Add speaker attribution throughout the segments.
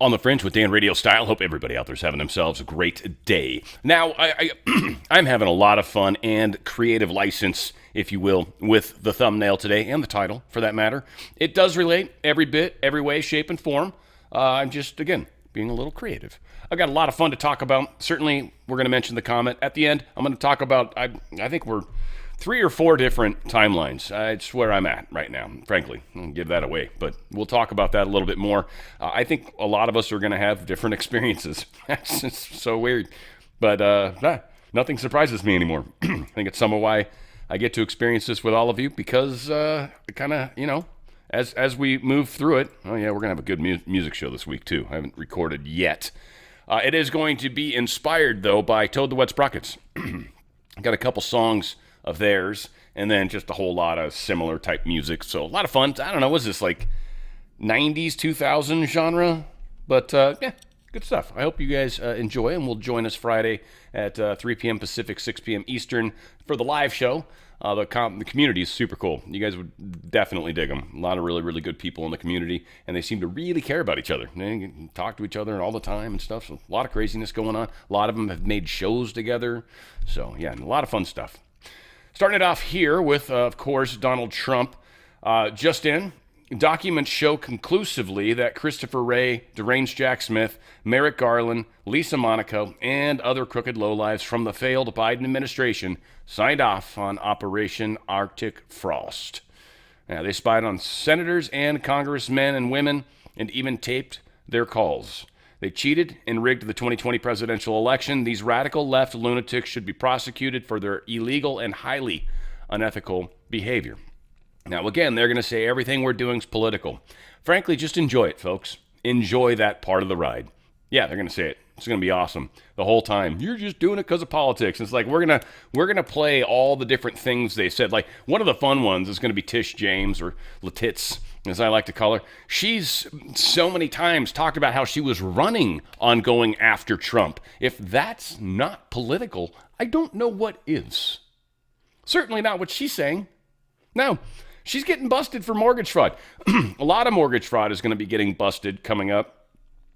Speaker 1: On the Fringe with Dan RadioStyle. Hope everybody out there's having themselves a great day. Now, I'm having a lot of fun and creative license, if you will, with the thumbnail today and the title, for that matter. It does relate every bit, every way, shape, and form. I'm just, again, being a little creative. I've got a lot of fun to talk about. Certainly, we're going to mention the comment. At the end, I'm going to talk about, I think we're 3 or 4 different timelines. It's where I'm at right now, frankly. I'll give that away, but we'll talk about that a little bit more. I think a lot of us are going to have different experiences. That's just so weird. But nothing surprises me anymore. I think it's some of why I get to experience this with all of you, because kind of, as we move through it, oh yeah, we're going to have a good music show this week too. I haven't recorded yet. It is going to be inspired, though, by Toad the Wet Sprockets. I got a couple songs of theirs, and then just a whole lot of similar type music. So a lot of fun. I don't know, was this like 90s, 2000 genre? But yeah, good stuff. I hope you guys enjoy, and will join us Friday at 3 p.m. Pacific, 6 p.m. Eastern for the live show. The community is super cool. You guys would definitely dig them. A lot of really, really good people in the community, and they seem to really care about each other. They talk to each other all the time and stuff. So a lot of craziness going on. A lot of them have made shows together. So yeah, a lot of fun stuff. Starting it off here with, of course, Donald Trump. Just in, documents show conclusively that Christopher Wray, Deranged Jack Smith, Merrick Garland, Lisa Monaco, and other crooked lowlives from the failed Biden administration signed off on Operation Arctic Frost. Now, they spied on senators and congressmen and women and even taped their calls. They cheated and rigged the 2020 presidential election. These radical left lunatics should be prosecuted for their illegal and highly unethical behavior. Now, again, they're going to say everything we're doing is political. Frankly, just enjoy it, folks. Enjoy that part of the ride. Yeah, they're going to say it. It's going to be awesome the whole time. You're just doing it because of politics. It's like we're gonna play all the different things they said. Like one of the fun ones is going to be Tish James, or Letitz, as I like to call her. She's so many times talked about how she was running on going after Trump. If that's not political, I don't know what is. Certainly not what she's saying. No, she's getting busted for mortgage fraud. A lot of mortgage fraud is going to be getting busted coming up.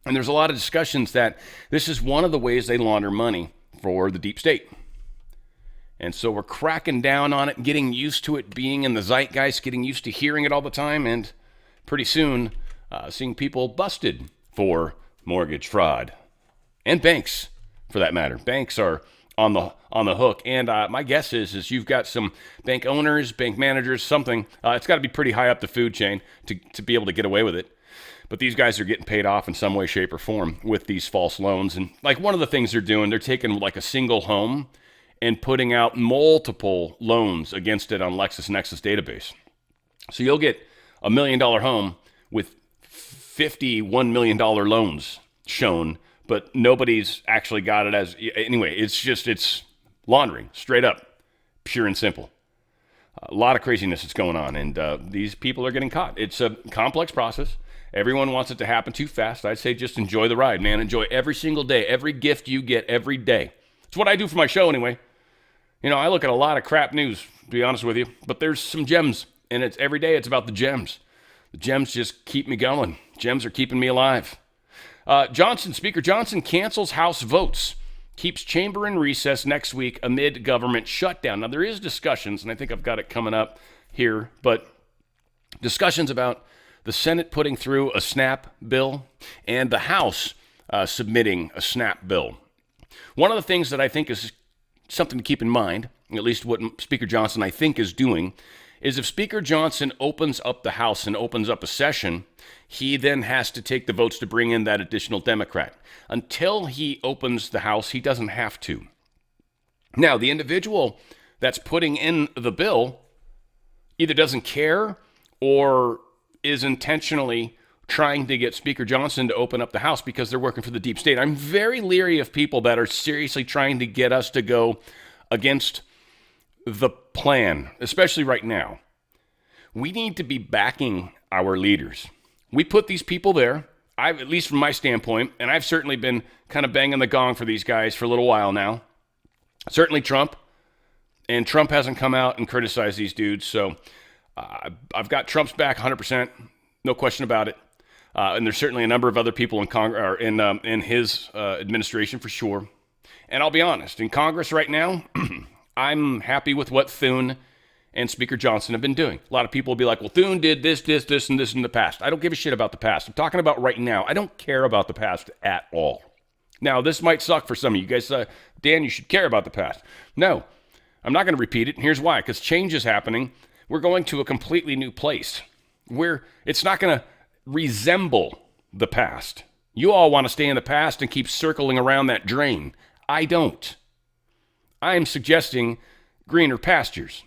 Speaker 1: And there's a lot of discussions that this is one of the ways they launder money for the deep state. And so we're cracking down on it, getting used to it being in the zeitgeist, getting used to hearing it all the time, and pretty soon seeing people busted for mortgage fraud. And banks, for that matter. Banks are on the hook. And my guess is you've got some bank owners, bank managers, something. It's got to be pretty high up the food chain to be able to get away with it. But these guys are getting paid off in some way, shape, or form with these false loans. And like one of the things they're doing, they're taking like a single home and putting out multiple loans against it on LexisNexis database. So you'll get $1 million home with $51 million loans shown, but nobody's actually got it as, anyway, it's laundering, straight up, pure and simple. A lot of craziness is going on, and these people are getting caught. It's a complex process. Everyone wants it to happen too fast. I'd say just enjoy the ride, man. Enjoy every single day, every gift you get every day. It's what I do for my show anyway. I look at a lot of crap news, to be honest with you, but there's some gems, and it's every day it's about the gems. The gems just keep me going. Gems are keeping me alive. Speaker Johnson cancels House votes, keeps chamber in recess next week amid government shutdown. Now, there is discussions, and I think I've got it coming up here, but discussions about the Senate putting through a SNAP bill and the House submitting a SNAP bill. One of the things that I think is something to keep in mind, at least what Speaker Johnson I think is doing, is if Speaker Johnson opens up the House and opens up a session, he then has to take the votes to bring in that additional Democrat. Until he opens the House, he doesn't have to. Now, the individual that's putting in the bill either doesn't care or is intentionally trying to get Speaker Johnson to open up the House because they're working for the deep state. I'm very leery of people that are seriously trying to get us to go against the plan, especially right now. We need to be backing our leaders. We put these people there, at least from my standpoint, and I've certainly been kind of banging the gong for these guys for a little while now. Certainly Trump, and Trump hasn't come out and criticized these dudes, so I've got Trump's back 100%, no question about it. And there's certainly a number of other people in in his administration for sure. And I'll be honest, in Congress right now, I'm happy with what Thune and Speaker Johnson have been doing. A lot of people will be like, well, Thune did this, and this in the past. I don't give a shit about the past. I'm talking about right now. I don't care about the past at all. Now, this might suck for some of you guys. Dan, you should care about the past. No, I'm not going to repeat it. And here's why. Because change is happening. We're going to a completely new place where it's not going to resemble the past. You all want to stay in the past and keep circling around that drain. I don't. I'm suggesting greener pastures.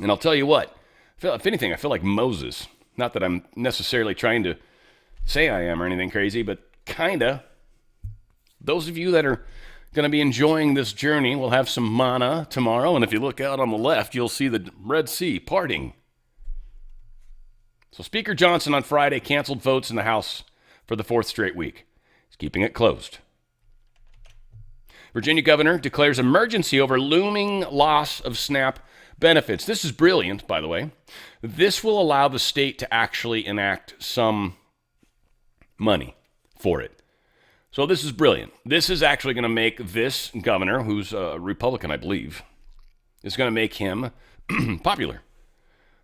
Speaker 1: And I'll tell you what, if anything, I feel like Moses. Not that I'm necessarily trying to say I am or anything crazy, but kinda. Those of you that are going to be enjoying this journey will have some manna tomorrow, and if you look out on the left, you'll see the Red Sea parting. So Speaker Johnson on Friday canceled votes in the House for the fourth straight week. He's keeping it closed. Virginia governor declares emergency over looming loss of SNAP benefits. This is brilliant, by the way. This will allow the state to actually enact some money for it. So this is brilliant. This is actually going to make this governor, who's a Republican, I believe, is going to make him popular.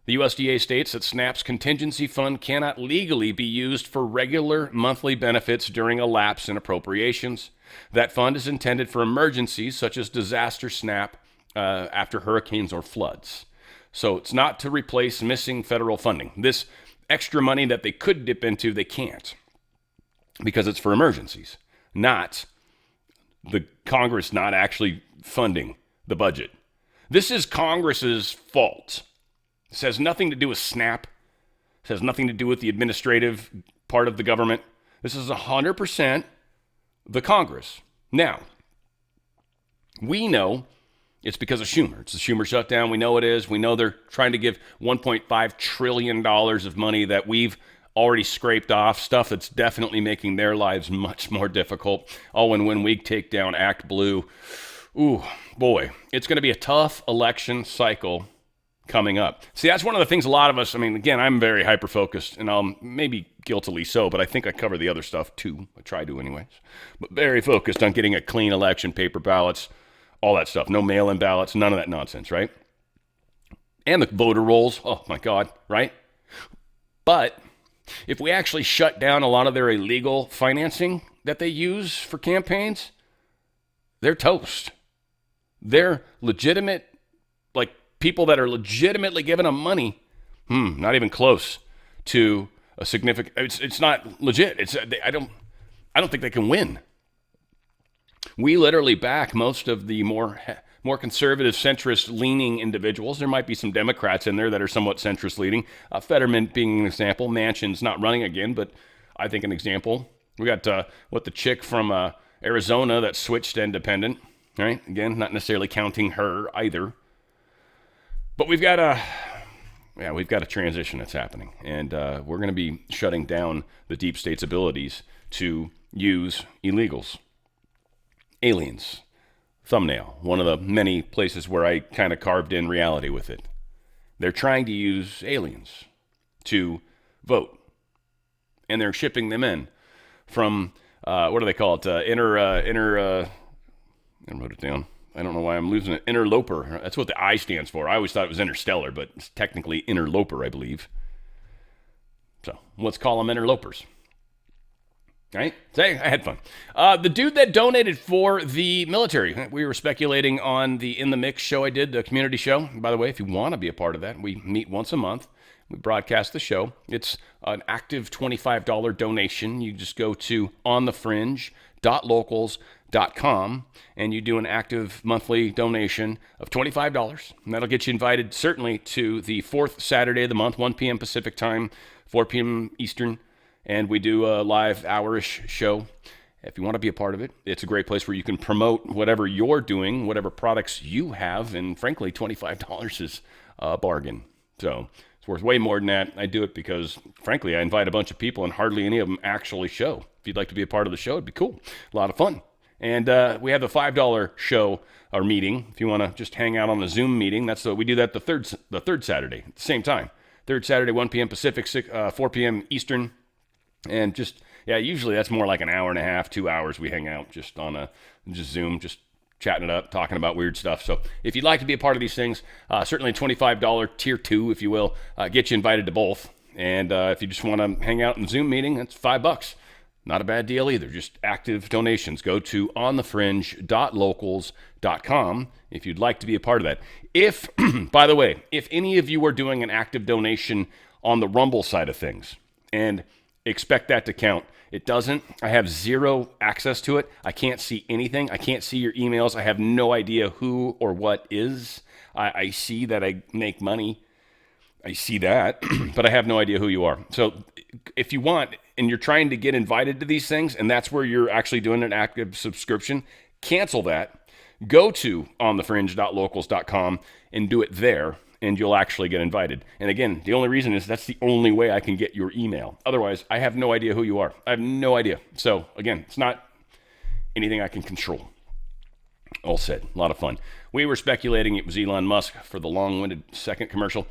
Speaker 1: The USDA states that SNAP's contingency fund cannot legally be used for regular monthly benefits during a lapse in appropriations. That fund is intended for emergencies such as disaster SNAP after hurricanes or floods. So it's not to replace missing federal funding. This extra money that they could dip into, they can't, because it's for emergencies, not the Congress not actually funding the budget. This is Congress's fault. This has nothing to do with SNAP. This has nothing to do with the administrative part of the government. This is 100% the Congress. Now, we know it's because of Schumer. It's the Schumer shutdown. We know it is. We know they're trying to give $1.5 trillion of money that we've already scraped off, stuff that's definitely making their lives much more difficult. Oh, and when we take down Act Blue, ooh, boy, it's going to be a tough election cycle coming up. See, that's one of the things a lot of us, I mean, again, I'm very hyper-focused, and maybe guiltily so, but I think I cover the other stuff too. I try to anyways. But very focused on getting a clean election, paper ballots, all that stuff. No mail-in ballots, none of that nonsense, right? And the voter rolls, oh my God, right? But if we actually shut down a lot of their illegal financing that they use for campaigns, they're toast. They're legitimate, like people that are legitimately giving them money, not even close to a significant, it's not legit. I don't think they can win. We literally back most of the more conservative, centrist-leaning individuals. There might be some Democrats in there that are somewhat centrist-leaning. Fetterman being an example. Manchin's not running again, but I think an example. We got the chick from Arizona that switched to independent, right? Again, not necessarily counting her either. But we've got a transition that's happening, and we're going to be shutting down the deep state's abilities to use illegals. Aliens. Thumbnail, one of the many places where I kind of carved in reality with it. They're trying to use aliens to vote, and they're shipping them in from, what do they call it? I wrote it down. I don't know why I'm losing it. Interloper. That's what the I stands for. I always thought it was interstellar, but it's technically interloper, I believe. So let's call them interlopers. Right? Say, I had fun. The dude that donated for the military, we were speculating on the In the Mix show I did, the community show. By the way, if you want to be a part of that, we meet once a month. We broadcast the show. It's an active $25 donation. You just go to onthefringe.locals.com and you do an active monthly donation of $25. And that'll get you invited certainly to the fourth Saturday of the month, 1 p.m. Pacific time, 4 p.m. Eastern. And we do a live hour-ish show. If you want to be a part of it, it's a great place where you can promote whatever you're doing, whatever products you have, and frankly, $25 is a bargain. So it's worth way more than that. I do it because, frankly, I invite a bunch of people and hardly any of them actually show. If you'd like to be a part of the show, it'd be cool. A lot of fun. And we have the $5 show or meeting. If you want to just hang out on the Zoom meeting, we do that the third Saturday at the same time. Third Saturday, 1 p.m. Pacific, 4 p.m. Eastern. And just, yeah, usually that's more like an hour and a half, 2 hours we hang out just on just Zoom, just chatting it up, talking about weird stuff. So if you'd like to be a part of these things, certainly $25 tier 2, if you will, get you invited to both. And if you just want to hang out in a Zoom meeting, that's $5. Not a bad deal either. Just active donations. Go to onthefringe.locals.com if you'd like to be a part of that. If, by the way, if any of you are doing an active donation on the Rumble side of things, and expect that to count, it doesn't. I have zero access to it. I can't see anything. I can't see your emails. I have no idea who or what is. I see that I make money. I see that, but I have no idea who you are. So if you want, and you're trying to get invited to these things, and that's where you're actually doing an active subscription, cancel that. Go to onthefringe.locals.com and do it there, and you'll actually get invited. And again, the only reason is that's the only way I can get your email. Otherwise, I have no idea who you are. I have no idea. So again, it's not anything I can control. All said. A lot of fun. We were speculating it was Elon Musk for the long-winded second commercial.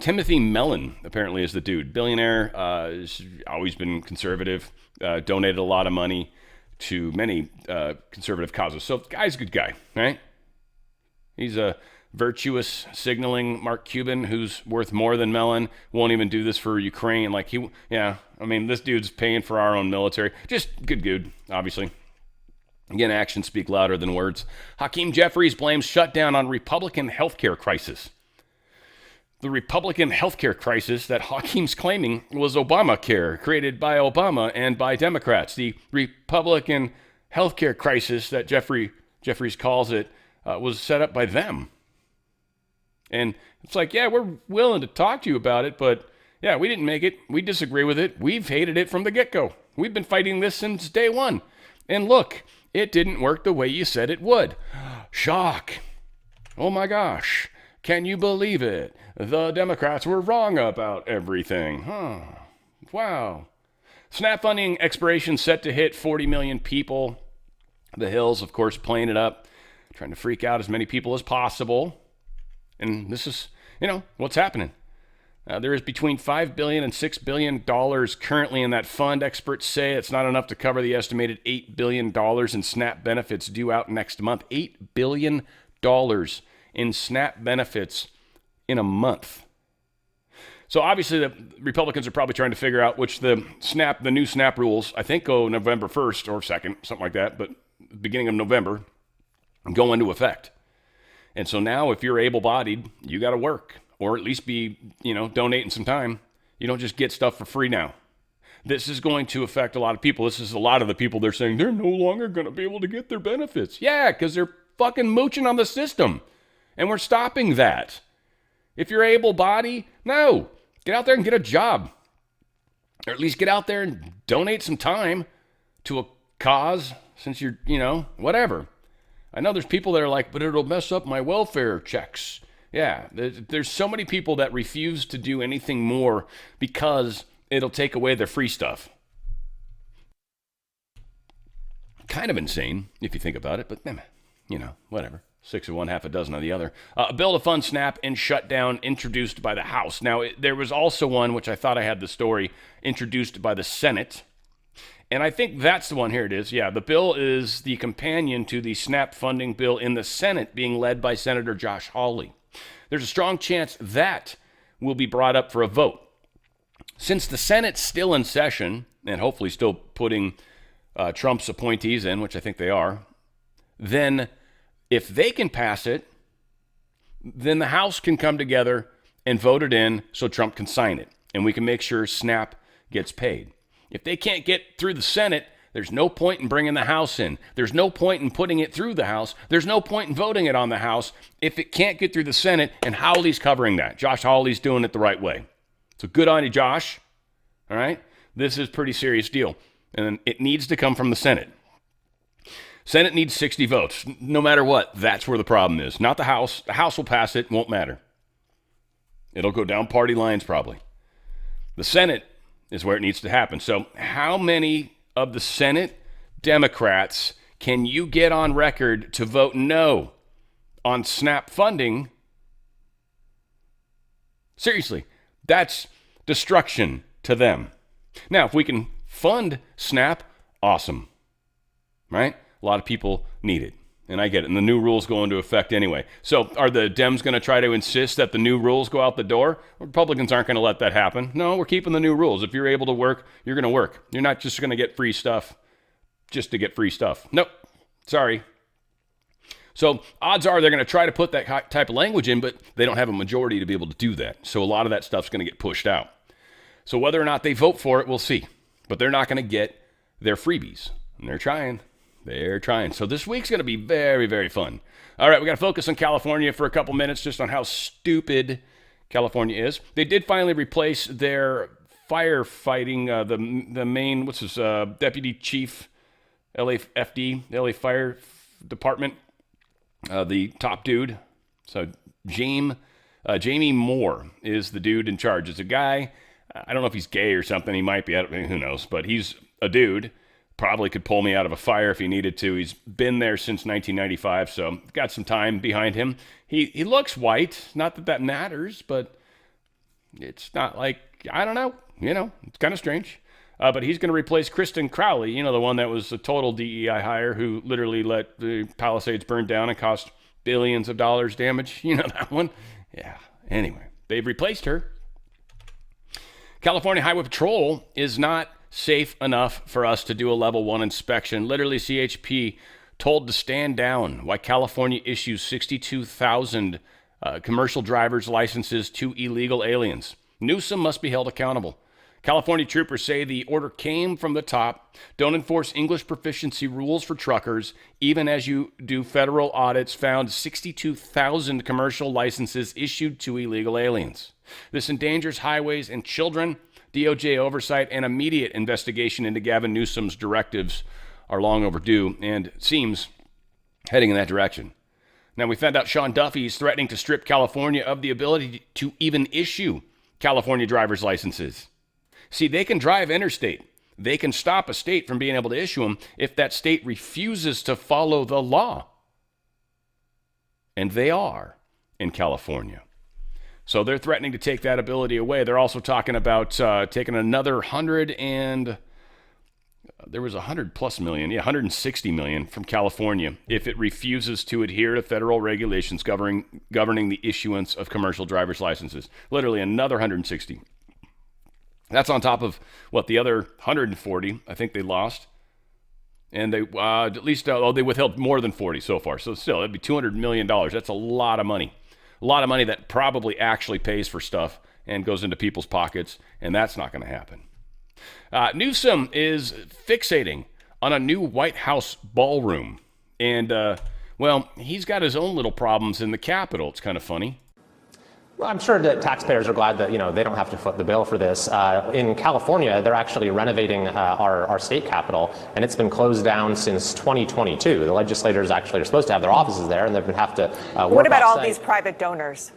Speaker 1: Timothy Mellon apparently is the dude. Billionaire, has always been conservative, donated a lot of money to many conservative causes. So the guy's a good guy, right? He's a virtuous signaling Mark Cuban who's worth more than Mellon. Won't even do this for Ukraine. This dude's paying for our own military. Just good dude, obviously. Again, actions speak louder than words. Hakeem Jeffries blames shutdown on Republican healthcare crisis. The Republican healthcare crisis that Hakeem's claiming was Obamacare, created by Obama and by Democrats. The Republican healthcare crisis that Jeffries calls it was set up by them. And it's like, yeah, we're willing to talk to you about it, but yeah, we didn't make it. We disagree with it. We've hated it from the get-go. We've been fighting this since day one. And look, it didn't work the way you said it would. Shock. Oh my gosh. Can you believe it? The Democrats were wrong about everything. Huh. Wow. SNAP funding expiration set to hit 40 million people. The Hills, of course, playing it up, trying to freak out as many people as possible. And this is, what's happening. There is between $5 billion and $6 billion currently in that fund. Experts say it's not enough to cover the estimated $8 billion in SNAP benefits due out next month. $8 billion in SNAP benefits in a month. So obviously the Republicans are probably trying to figure out which the new SNAP rules, I think go November 1st or 2nd, something like that, but beginning of November, go into effect. And so now if you're able-bodied, you got to work. Or at least be, donating some time. You don't just get stuff for free now. This is going to affect a lot of people. This is a lot of the people they're saying they're no longer going to be able to get their benefits. Yeah, because they're fucking mooching on the system. And we're stopping that. If you're able-bodied, no. Get out there and get a job. Or at least get out there and donate some time to a cause since you're, whatever. I know there's people that are like, but it'll mess up my welfare checks. Yeah, there's so many people that refuse to do anything more because it'll take away their free stuff. Kind of insane if you think about it, but whatever. 6 of one, half a dozen of the other. A bill to fund SNAP and shutdown introduced by the House. Now, there was also one, which I thought I had the story, introduced by the Senate. And I think that's the one. Here it is. Yeah, the bill is the companion to the SNAP funding bill in the Senate being led by Senator Josh Hawley. There's a strong chance that will be brought up for a vote. Since the Senate's still in session, and hopefully still putting Trump's appointees in, which I think they are, then if they can pass it, then the House can come together and vote it in so Trump can sign it, and we can make sure SNAP gets paid. If they can't get through the Senate, there's no point in bringing the House in. There's no point in putting it through the House. There's no point in voting it on the House if it can't get through the Senate, and Hawley's covering that. Josh Hawley's doing it the right way. So good on you, Josh. All right? This is a pretty serious deal, and it needs to come from the Senate. Senate needs 60 votes. No matter what, that's where the problem is. Not the House. The House will pass it. Won't matter. It'll go down party lines probably. The Senate is where it needs to happen. So how many of the Senate Democrats can you get on record to vote no on SNAP funding? Seriously, that's destruction to them. Now, if we can fund SNAP, awesome, right? A lot of people need it, and I get it. And the new rules go into effect anyway. So are the Dems going to try to insist that the new rules go out the door? Republicans aren't going to let that happen. No, we're keeping the new rules. If you're able to work, you're going to work. You're not just going to get free stuff just to get free stuff. Nope. Sorry. So odds are they're going to try to put that type of language in, but they don't have a majority to be able to do that. So a lot of that stuff's going to get pushed out. So whether or not they vote for it, we'll see. But they're not going to get their freebies. And they're trying. They're trying. So this week's going to be very, very fun. All right, we got to focus on California for a couple minutes just on how stupid California is. They did finally replace their firefighting, the main, deputy chief, LAFD, LA Fire Department, the top dude. So Jamie Moore is the dude in charge. It's a guy, I don't know if he's gay or something. He might be, who knows, but he's a dude. Probably could pull me out of a fire if he needed to. He's been there since 1995, so got some time behind him. He looks white. Not that that matters, but it's not like, I don't know. It's kind of strange. But he's going to replace Kristen Crowley, the one that was a total DEI hire who literally let the Palisades burn down and cost billions of dollars damage. That one? Yeah. Anyway, they've replaced her. California Highway Patrol is not safe enough for us to do a level 1 inspection. Literally, CHP told to stand down why California issues 62,000 commercial driver's licenses to illegal aliens. Newsom must be held accountable. California troopers say the order came from the top. Don't enforce English proficiency rules for truckers, even as you do federal audits found 62,000 commercial licenses issued to illegal aliens. This endangers highways and children. DOJ oversight and immediate investigation into Gavin Newsom's directives are long overdue and seems heading in that direction. Now, we found out Sean Duffy is threatening to strip California of the ability to even issue California driver's licenses. See, they can drive interstate. They can stop a state from being able to issue them if that state refuses to follow the law. And they are in California. So they're threatening to take that ability away. They're also talking about taking another 100 and there was 160 million from California if it refuses to adhere to federal regulations governing the issuance of commercial driver's licenses. Literally another 160. That's on top of the other 140 I think they lost. And they they withheld more than 40 so far. So still, it'd be $200 million. That's a lot of money. A lot of money that probably actually pays for stuff and goes into people's pockets, and that's not going to happen. Newsom is fixating on a new White House ballroom. And, he's got his own little problems in the Capitol. It's kind of funny.
Speaker 2: Well, I'm sure that taxpayers are glad that, they don't have to foot the bill for this. In California, they're actually renovating our state capitol, and it's been closed down since 2022. The legislators actually are supposed to have their offices there, and they've been have to work
Speaker 3: What about
Speaker 2: off-site.
Speaker 3: all these private donors?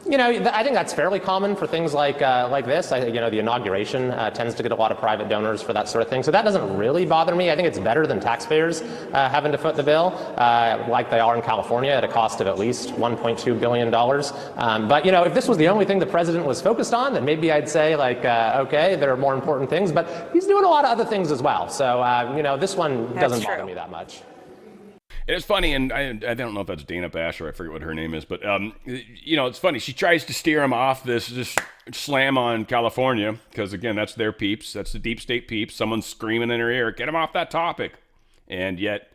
Speaker 2: I think that's fairly common for things like this. The inauguration tends to get a lot of private donors for that sort of thing. So that doesn't really bother me. I think it's better than taxpayers having to foot the bill, like they are in California at a cost of at least $1.2 billion. But if this was the only thing the president was focused on, then maybe I'd say okay, there are more important things. But he's doing a lot of other things as well. So, this one doesn't bother me that much.
Speaker 1: It's funny, and I don't know if that's Dana Bash or I forget what her name is, but, it's funny. She tries to steer him off this slam on California because, again, that's their peeps. That's the deep state peeps. Someone's screaming in her ear, get him off that topic. And yet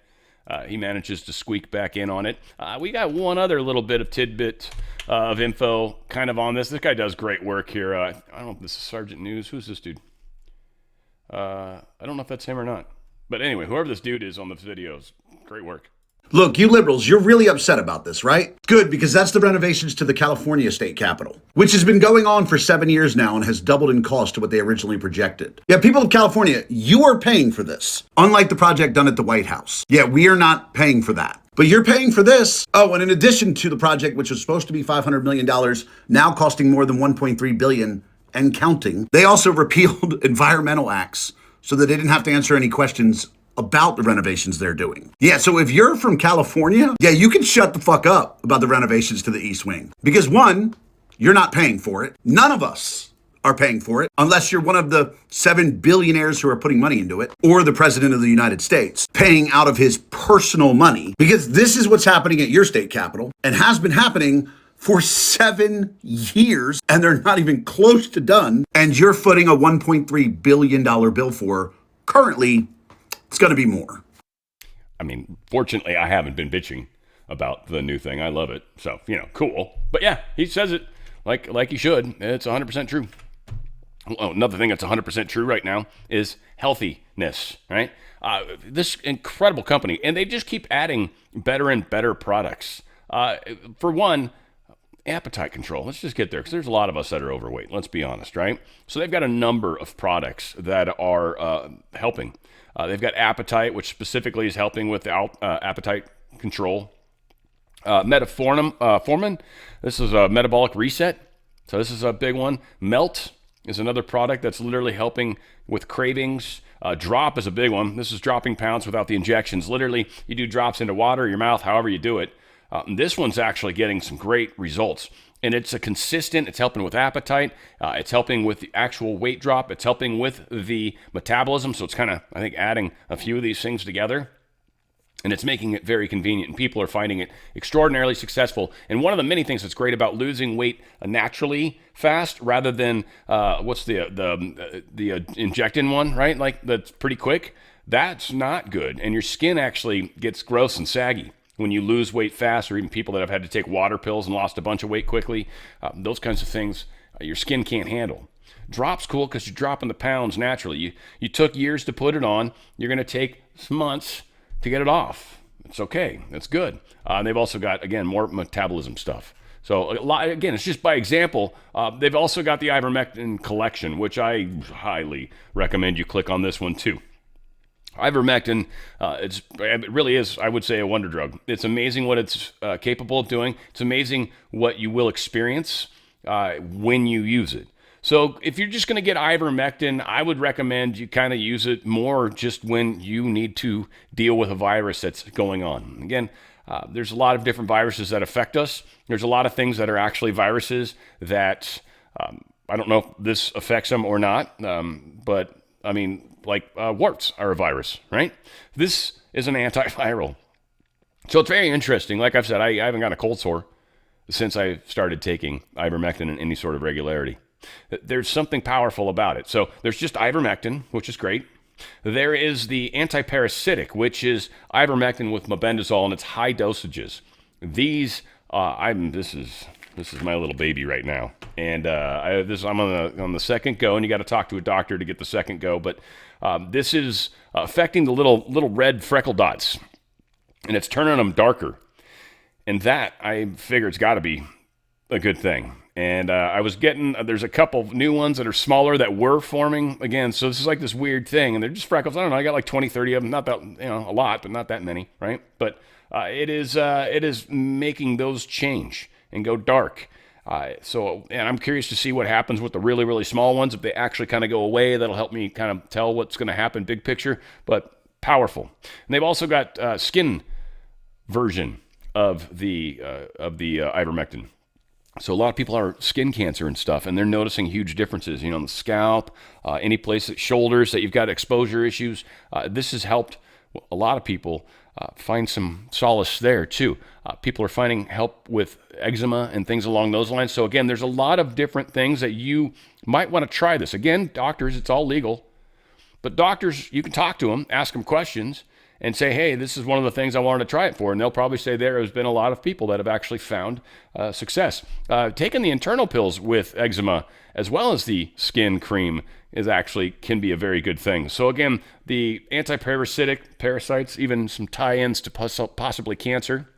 Speaker 1: he manages to squeak back in on it. We got one other little bit of tidbit of info kind of on this. This guy does great work here. I don't know if this is Sergeant News. Who's this dude? I don't know if that's him or not. But anyway, whoever this dude is on the videos, great work.
Speaker 4: Look, you liberals, you're really upset about this, right? Good, because that's the renovations to the California state capitol, which has been going on for 7 years now and has doubled in cost to what they originally projected. Yeah, people of California, you are paying for this, unlike the project done at the White House. Yeah, we are not paying for that. But you're paying for this. Oh, and in addition to the project, which was supposed to be $500 million, now costing more than $1.3 billion and counting, they also repealed environmental acts so that they didn't have to answer any questions about the renovations they're doing. Yeah, so if you're from California, you can shut the fuck up about the renovations to the East Wing. Because one, you're not paying for it. None of us are paying for it, unless you're one of the 7 billionaires who are putting money into it, or the president of the United States paying out of his personal money, because this is what's happening at your state capitol and has been happening for 7 years, and they're not even close to done. And you're footing a $1.3 billion bill for currently, it's going to be more.
Speaker 1: I mean, fortunately, I haven't been bitching about the new thing. I love it. So, cool. But yeah, he says it like he should. It's 100% true. Oh, another thing that's 100% true right now is healthiness, right? This incredible company, and they just keep adding better and better products. For one, appetite control. Let's just get there, because there's a lot of us that are overweight. Let's be honest, right? So they've got a number of products that are helping. They've got Appetite, which specifically is helping with appetite control. Metformin, this is a metabolic reset. So this is a big one. Melt is another product that's literally helping with cravings. Drop is a big one. This is dropping pounds without the injections. Literally, you do drops into water, your mouth, however you do it. This one's actually getting some great results. And it's it's helping with appetite. It's helping with the actual weight drop. It's helping with the metabolism. So it's kind of, I think, adding a few of these things together. And it's making it very convenient, and people are finding it extraordinarily successful. And one of the many things that's great about losing weight naturally fast, rather than what's the injectin one, right? Like, that's pretty quick. That's not good, and your skin actually gets gross and saggy when you lose weight fast, or even people that have had to take water pills and lost a bunch of weight quickly. Those kinds of things your skin can't handle. Drop's cool because you're dropping the pounds naturally. You took years to put it on. You're going to take some months to get it off. It's okay. That's good. They've also got, again, more metabolism stuff. So, again, it's just by example. They've also got the ivermectin collection, which I highly recommend you click on this one too. Ivermectin, it really is, I would say, a wonder drug. It's amazing what it's capable of doing. It's amazing what you will experience when you use it. So if you're just going to get ivermectin, I would recommend you kind of use it more just when you need to deal with a virus that's going on. Again, there's a lot of different viruses that affect us. There's a lot of things that are actually viruses that I don't know if this affects them or not, but I mean, like warts are a virus, right? This is an antiviral. So it's very interesting. Like I've said, I haven't gotten a cold sore since I started taking ivermectin in any sort of regularity. There's something powerful about it. So there's just ivermectin, which is great. There is the antiparasitic, which is ivermectin with mebendazole in its high dosages. These, this is my little baby right now, and I'm on the second go, and you got to talk to a doctor to get the second go. But this is affecting the little red freckle dots, and it's turning them darker. And that, I figure, it's got to be a good thing. And I was getting, there's a couple new ones that are smaller that were forming again. So this is like this weird thing, and they're just freckles. I don't know. I got like 20, 30 of them. Not that, a lot, but not that many, right? But it is making those change and go dark. And I'm curious to see what happens with the really, really small ones. If they actually kind of go away, that'll help me kind of tell what's going to happen big picture, but powerful. And they've also got skin version of the ivermectin. So a lot of people are skin cancer and stuff, and they're noticing huge differences, on the scalp, any place, shoulders that you've got exposure issues. This has helped a lot of people find some solace there too. People are finding help with eczema and things along those lines. So again, there's a lot of different things that you might want to try this. Again, doctors, it's all legal, but doctors, you can talk to them, ask them questions, and say, hey, this is one of the things I wanted to try it for. And they'll probably say there has been a lot of people that have actually found success. Taking the internal pills with eczema as well as the skin cream can be a very good thing. So again, the antiparasitic, parasites, even some tie-ins to possibly cancer.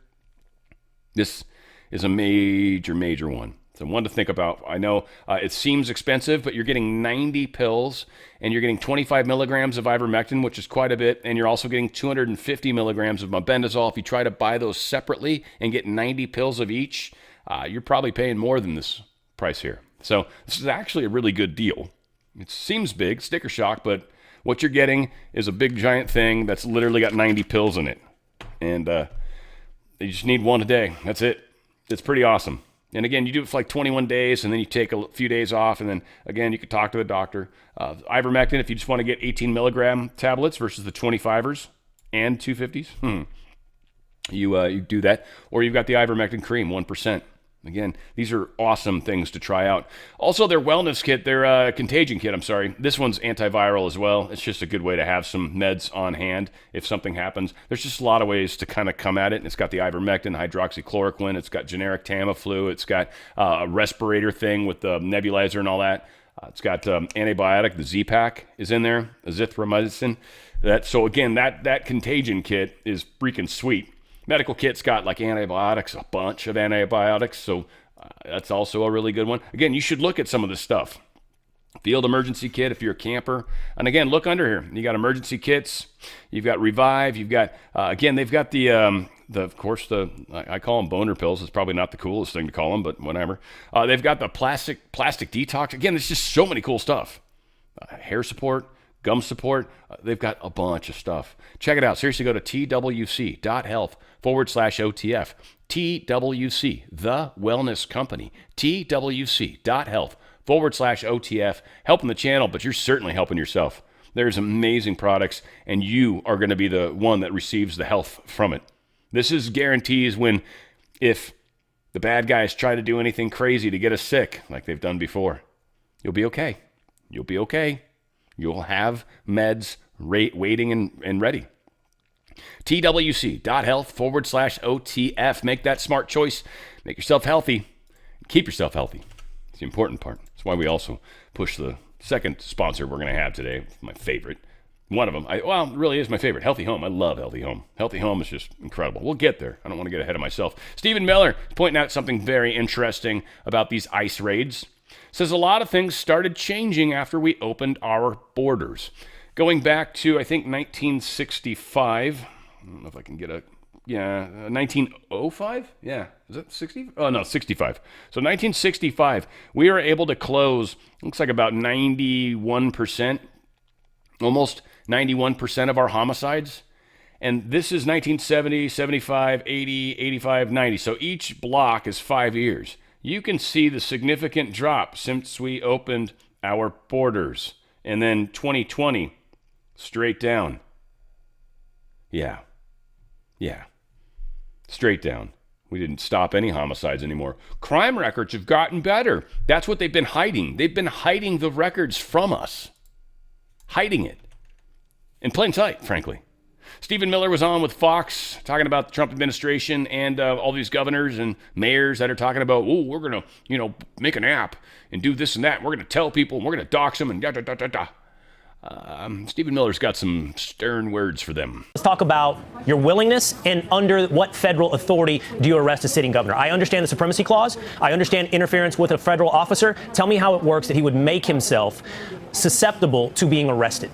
Speaker 1: This is a major, major one. So one to think about. I know it seems expensive, but you're getting 90 pills, and you're getting 25 milligrams of ivermectin, which is quite a bit, and you're also getting 250 milligrams of mebendazole. If you try to buy those separately and get 90 pills of each, you're probably paying more than this price here. So this is actually a really good deal. It seems big, sticker shock, but what you're getting is a big, giant thing that's literally got 90 pills in it. And you just need one a day. That's it. It's pretty awesome. And again, you do it for like 21 days, and then you take a few days off, and then again, you can talk to the doctor. Ivermectin, if you just want to get 18 milligram tablets versus the 25ers and 250s, you do that. Or you've got the ivermectin cream, 1%. Again, these are awesome things to try out. Also, their wellness kit, their contagion kit, This one's antiviral as well. It's just a good way to have some meds on hand if something happens. There's just a lot of ways to kind of come at it. It's got the ivermectin, hydroxychloroquine. It's got generic Tamiflu. It's got a respirator thing with the nebulizer and all that. It's got antibiotic. The Z-Pak is in there, azithromycin. So again, that contagion kit is freaking sweet. Medical kit's got like antibiotics, a bunch of antibiotics, so that's also a really good one. Again, you should look at some of this stuff. Field emergency kit if you're a camper. And again, look under here. You got emergency kits. You've got Revive. You've got, again, they've got of course, I call them boner pills. It's probably not the coolest thing to call them, but whatever. They've got the plastic detox. Again, there's just so many cool stuff. Hair support. Gum support. They've got a bunch of stuff. Check it out. Seriously, go to twc.health/OTF. TWC, the wellness company. TWC.health/OTF. Helping the channel, but you're certainly helping yourself. There's amazing products, and you are going to be the one that receives the health from it. This is guarantees if the bad guys try to do anything crazy to get us sick, like they've done before, you'll be okay. You'll be okay. You'll have meds waiting and ready. TWC.health/OTF. Make that smart choice. Make yourself healthy. Keep yourself healthy. It's the important part. That's why we also push the second sponsor we're going to have today. My favorite. One of them. It really is my favorite. Healthy Home. I love Healthy Home. Healthy Home is just incredible. We'll get there. I don't want to get ahead of myself. Stephen Miller pointing out something very interesting about these ICE raids. Says a lot of things started changing after we opened our borders. Going back to, I think, 1965. I don't know if I can get 1905? Yeah. Is that 60? Oh, no, 65. So 1965, we were able to close, looks like about 91%, almost 91% of our homicides. And this is 1970, 75, 80, 85, 90. So each block is 5 years. You can see the significant drop since we opened our borders. And then 2020, straight down. Yeah. Straight down. We didn't stop any homicides anymore. Crime records have gotten better. That's what they've been hiding. They've been hiding the records from us. Hiding it. In plain sight, frankly. Stephen Miller was on with Fox talking about the Trump administration and all these governors and mayors that are talking about, we're going to, make an app and do this and that. We're going to tell people and we're going to dox them and da-da-da-da-da. Stephen Miller's got some stern words for them.
Speaker 3: Let's talk about your willingness and under what federal authority do you arrest a sitting governor? I understand the supremacy clause. I understand interference with a federal officer. Tell me how it works that he would make himself susceptible to being arrested.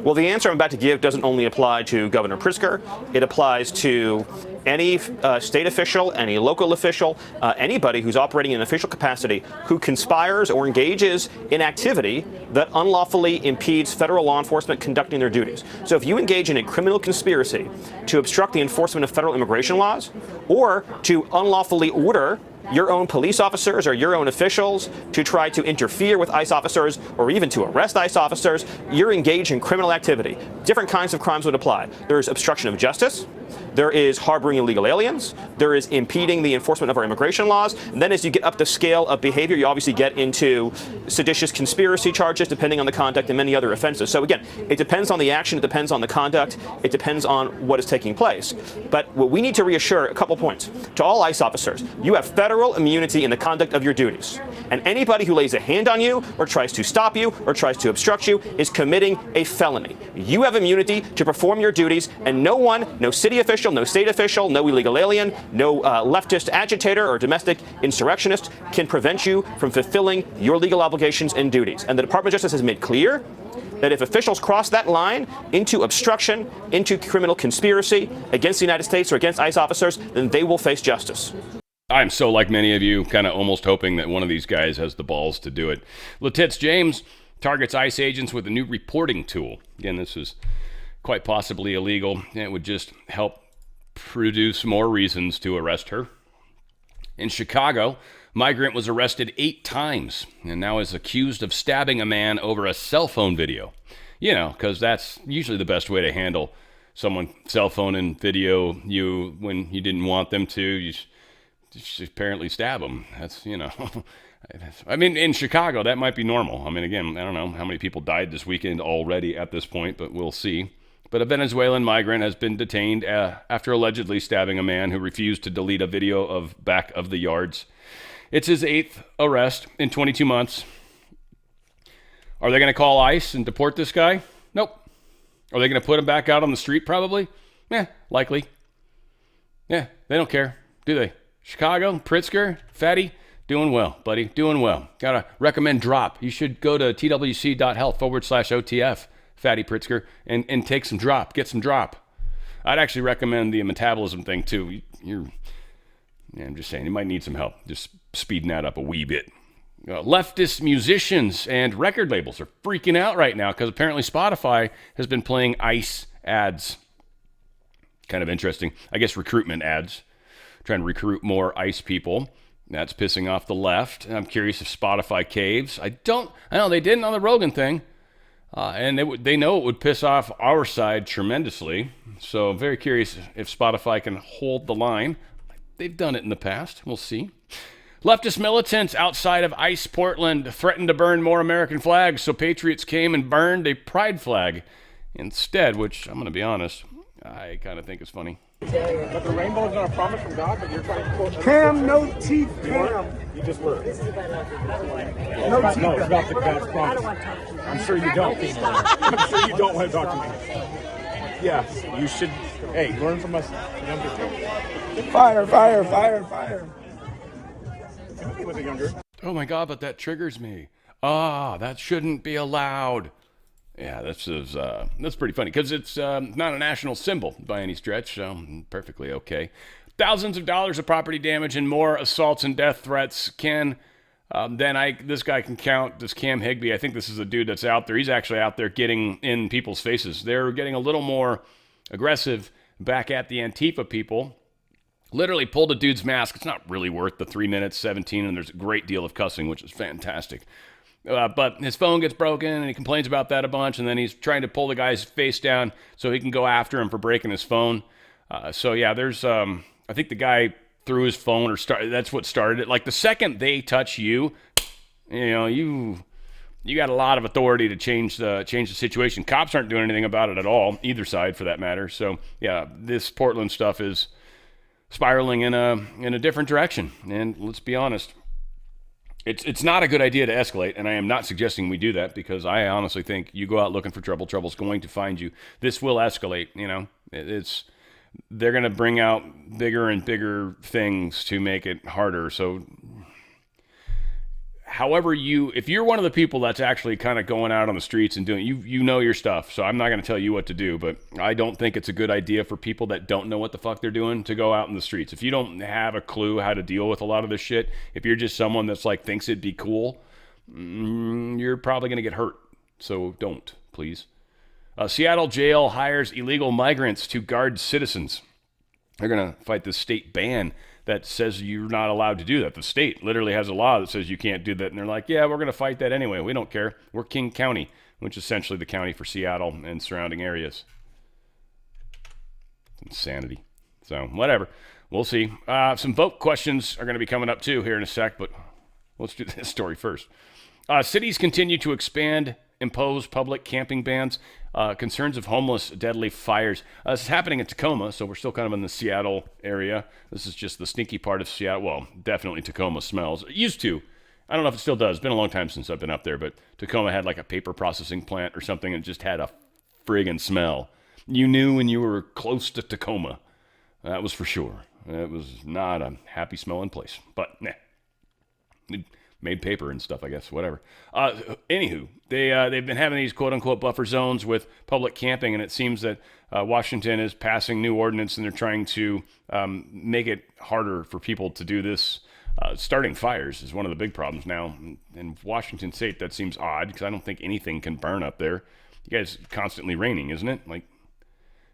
Speaker 5: Well, the answer I'm about to give doesn't only apply to Governor Pritzker. It applies to any state official, any local official, anybody who's operating in an official capacity who conspires or engages in activity that unlawfully impedes federal law enforcement conducting their duties. So if you engage in a criminal conspiracy to obstruct the enforcement of federal immigration laws or to unlawfully order your own police officers or your own officials to try to interfere with ICE officers or even to arrest ICE officers, you're engaged in criminal activity. Different kinds of crimes would apply. There's obstruction of justice. There is harboring illegal aliens. There is impeding the enforcement of our immigration laws. And then as you get up the scale of behavior, you obviously get into seditious conspiracy charges, depending on the conduct and many other offenses. So again, it depends on the action. It depends on the conduct. It depends on what is taking place. But what we need to reassure a couple points to all ICE officers, you have federal immunity in the conduct of your duties. And anybody who lays a hand on you or tries to stop you or tries to obstruct you is committing a felony. You have immunity to perform your duties, and no one, no city official, no state official, no illegal alien, no leftist agitator or domestic insurrectionist can prevent you from fulfilling your legal obligations and duties. And the Department of Justice has made clear that if officials cross that line into obstruction, into criminal conspiracy against the United States or against ICE officers, then they will face justice.
Speaker 1: I'm so like many of you, kind of almost hoping that one of these guys has the balls to do it. Letitz James targets ICE agents with a new reporting tool. Again, this is quite possibly illegal, and it would just help produce more reasons to arrest her. In Chicago, migrant was arrested 8 times and now is accused of stabbing a man over a cell phone video. You know, because that's usually the best way to handle someone cell phone and video you when you didn't want them to. You just apparently stab them. That's, you know, I mean, in Chicago, that might be normal. I mean, again, I don't know how many people died this weekend already at this point, but we'll see. But a Venezuelan migrant has been detained after allegedly stabbing a man who refused to delete a video of back of the yards. It's his 8th arrest in 22 months. Are they going to call ICE and deport this guy? Nope. Are they going to put him back out on the street? Probably. Likely. Yeah, they don't care, do they? Chicago, Pritzker, Fatty, doing well, buddy, doing well. Gotta recommend drop. You should go to twc.health/OTF, Fatty Pritzker, and take some drop, get some drop. I'd actually recommend the metabolism thing too. I'm just saying, you might need some help, just speeding that up a wee bit. Leftist musicians and record labels are freaking out right now because apparently Spotify has been playing ICE ads. Kind of interesting. I guess recruitment ads. Trying to recruit more ICE people. That's pissing off the left. I'm curious if Spotify caves. I know they didn't on the Rogan thing. And they know it would piss off our side tremendously. So I'm very curious if Spotify can hold the line. They've done it in the past. We'll see. Leftist militants outside of ICE Portland threatened to burn more American flags, so patriots came and burned a pride flag instead, which I'm going to be honest, I kind of think is funny.
Speaker 6: But the rainbow is not a promise from God, but you're trying to quote...
Speaker 7: Cam, no teeth, Cam.
Speaker 6: You just were.
Speaker 7: No teeth.
Speaker 6: No, it's not the God's promise. I'm sure you don't. I'm sure you don't want to talk to me. Yeah, you should, hey, learn from us.
Speaker 7: Fire, fire, fire, fire.
Speaker 1: Oh my God, but that triggers me. That shouldn't be allowed. Yeah, that's pretty funny because it's not a national symbol by any stretch, so perfectly okay. Thousands of dollars of property damage and more assaults and death threats this guy can count. This Cam Higbee, I think this is a dude that's out there. He's actually out there getting in people's faces. They're getting a little more aggressive back at the Antifa people. Literally pulled a dude's mask. It's not really worth the 3 minutes, 17, and there's a great deal of cussing, which is fantastic. But his phone gets broken, and he complains about that a bunch, and then he's trying to pull the guy's face down so he can go after him for breaking his phone. There's, I think the guy threw his phone that's what started it. Like, the second they touch you, you got a lot of authority to change the situation. Cops aren't doing anything about it at all, either side for that matter. So, yeah, this Portland stuff is spiraling in a different direction. And let's be honest, it's not a good idea to escalate, and I am not suggesting we do that because I honestly think you go out looking for trouble, trouble's going to find you. This will escalate, they're going to bring out bigger and bigger things to make it harder. So however if you're one of the people that's actually kind of going out on the streets and doing, you know your stuff, so I'm not going to tell you what to do, but I don't think it's a good idea for people that don't know what the fuck they're doing to go out in the streets. If you don't have a clue how to deal with a lot of this shit, if you're just someone that's like thinks it'd be cool, you're probably going to get hurt. So don't, please. Seattle jail hires illegal migrants to guard citizens. They're going to fight this state ban that says you're not allowed to do that. The state literally has a law that says you can't do that. And they're like, yeah, we're going to fight that anyway. We don't care. We're King County, which is essentially the county for Seattle and surrounding areas. Insanity. So whatever. We'll see. Some vote questions are going to be coming up too here in a sec, but let's do this story first. Cities continue to impose public camping bans. Concerns of homeless, deadly fires. This is happening in Tacoma, so we're still kind of in the Seattle area. This is just the stinky part of Seattle. Well, definitely Tacoma smells. It used to. I don't know if it still does. It's been a long time since I've been up there, but Tacoma had like a paper processing plant or something and just had a friggin' smell. You knew when you were close to Tacoma. That was for sure. It was not a happy smelling place, but it made paper and stuff, I guess, whatever. Anywho, they've been having these quote-unquote buffer zones with public camping, and it seems that Washington is passing new ordinance, and they're trying to make it harder for people to do this. Starting fires is one of the big problems now. In Washington State, that seems odd, because I don't think anything can burn up there. You guys constantly raining, isn't it? Like,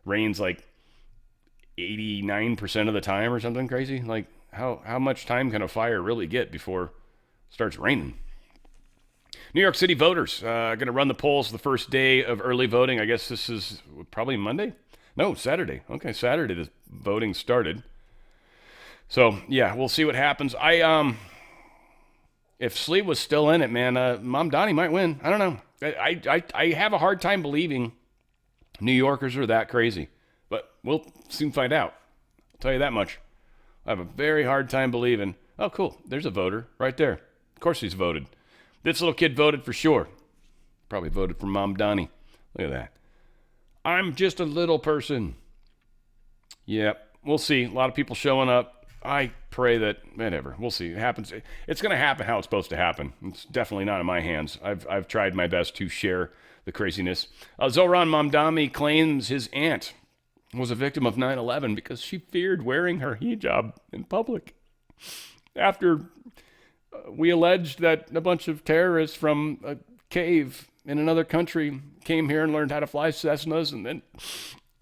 Speaker 1: rains like 89% of the time or something crazy? Like, how much time can a fire really get before it starts raining? New York City voters going to run the polls the first day of early voting. I guess this is probably Monday? No, Saturday. Okay, Saturday the voting started. So, yeah, we'll see what happens. If Slee was still in it, man, Mom Donnie might win. I don't know. I have a hard time believing New Yorkers are that crazy. But we'll soon find out. I'll tell you that much. I have a very hard time believing. Oh, cool. There's a voter right there. Of course he's voted. This little kid voted for sure. Probably voted for Mom Donnie. Look at that. I'm just a little person. Yep, we'll see. A lot of people showing up. I pray that, whatever. We'll see. It happens. It's going to happen how it's supposed to happen. It's definitely not in my hands. I've tried my best to share the craziness. Zohran Mamdani claims his aunt was a victim of 9/11 because she feared wearing her hijab in public. After we alleged that a bunch of terrorists from a cave in another country came here and learned how to fly Cessnas and then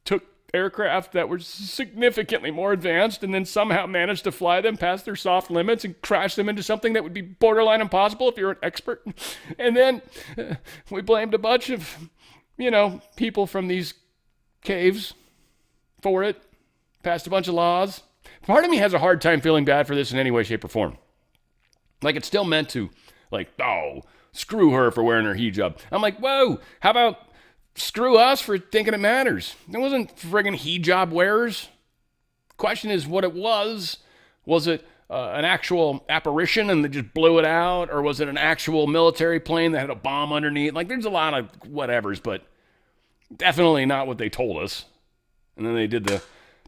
Speaker 1: took aircraft that were significantly more advanced and then somehow managed to fly them past their soft limits and crash them into something that would be borderline impossible if you're an expert. And then we blamed a bunch of, people from these caves for it, passed a bunch of laws. Part of me has a hard time feeling bad for this in any way, shape, or form. Like, it's still meant to, screw her for wearing her hijab. I'm like, whoa, how about screw us for thinking it matters? It wasn't friggin' hijab wearers. Question is what it was. Was it an actual apparition and they just blew it out? Or was it an actual military plane that had a bomb underneath? There's a lot of whatevers, but definitely not what they told us. And then they did the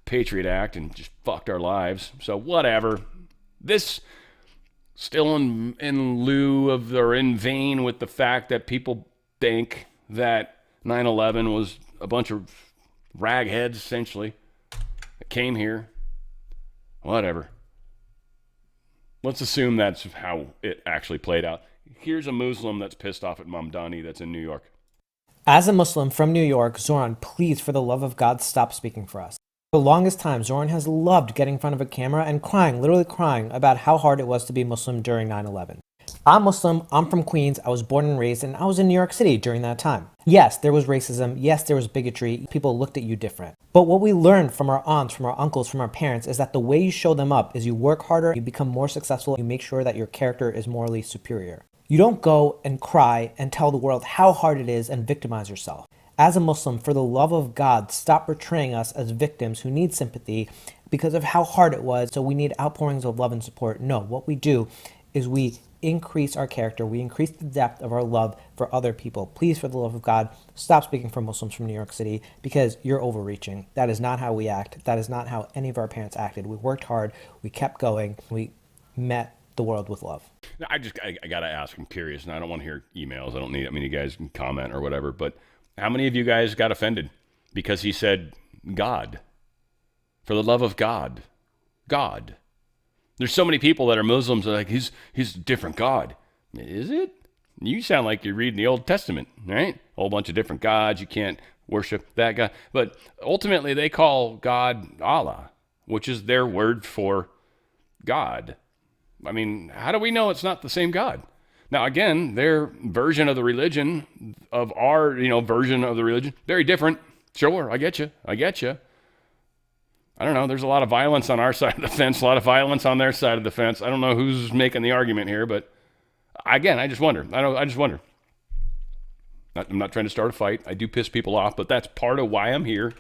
Speaker 1: Patriot Act and just fucked our lives. So whatever. This still in lieu of, or in vain with the fact that people think that 9/11 was a bunch of ragheads, essentially, that came here. Whatever. Let's assume that's how it actually played out. Here's a Muslim that's pissed off at Mamdani that's in New York.
Speaker 8: As a Muslim from New York, Zoran, please, for the love of God, stop speaking for us. For the longest time, Zoran has loved getting in front of a camera and crying, literally crying, about how hard it was to be Muslim during 9/11. I'm Muslim, I'm from Queens, I was born and raised, and I was in New York City during that time. Yes, there was racism, yes, there was bigotry, people looked at you different. But what we learned from our aunts, from our uncles, from our parents is that the way you show them up is you work harder, you become more successful, you make sure that your character is morally superior. You don't go and cry and tell the world how hard it is and victimize yourself. As a Muslim, for the love of God, stop portraying us as victims who need sympathy because of how hard it was, so we need outpourings of love and support. No, what we do is we increase our character, we increase the depth of our love for other people. Please, for the love of God, stop speaking for Muslims from New York City because you're overreaching. That is not how we act. That is not how any of our parents acted. We worked hard, we kept going, we met the world with love.
Speaker 1: I gotta ask, I'm curious, and I don't want to hear emails. I don't need, you guys can comment or whatever, but how many of you guys got offended because he said God? For the love of God. God. There's so many people that are Muslims that are like, he's a different God. Is it? You sound like you're reading the Old Testament, right? A whole bunch of different gods. You can't worship that God. But ultimately, they call God Allah, which is their word for God. How do we know it's not the same God? Now, again, their version of the religion, of our, version of the religion, very different. Sure, I get you. I don't know. There's a lot of violence on our side of the fence, a lot of violence on their side of the fence. I don't know who's making the argument here, but again, I just wonder. I just wonder. I'm not trying to start a fight. I do piss people off, but that's part of why I'm here,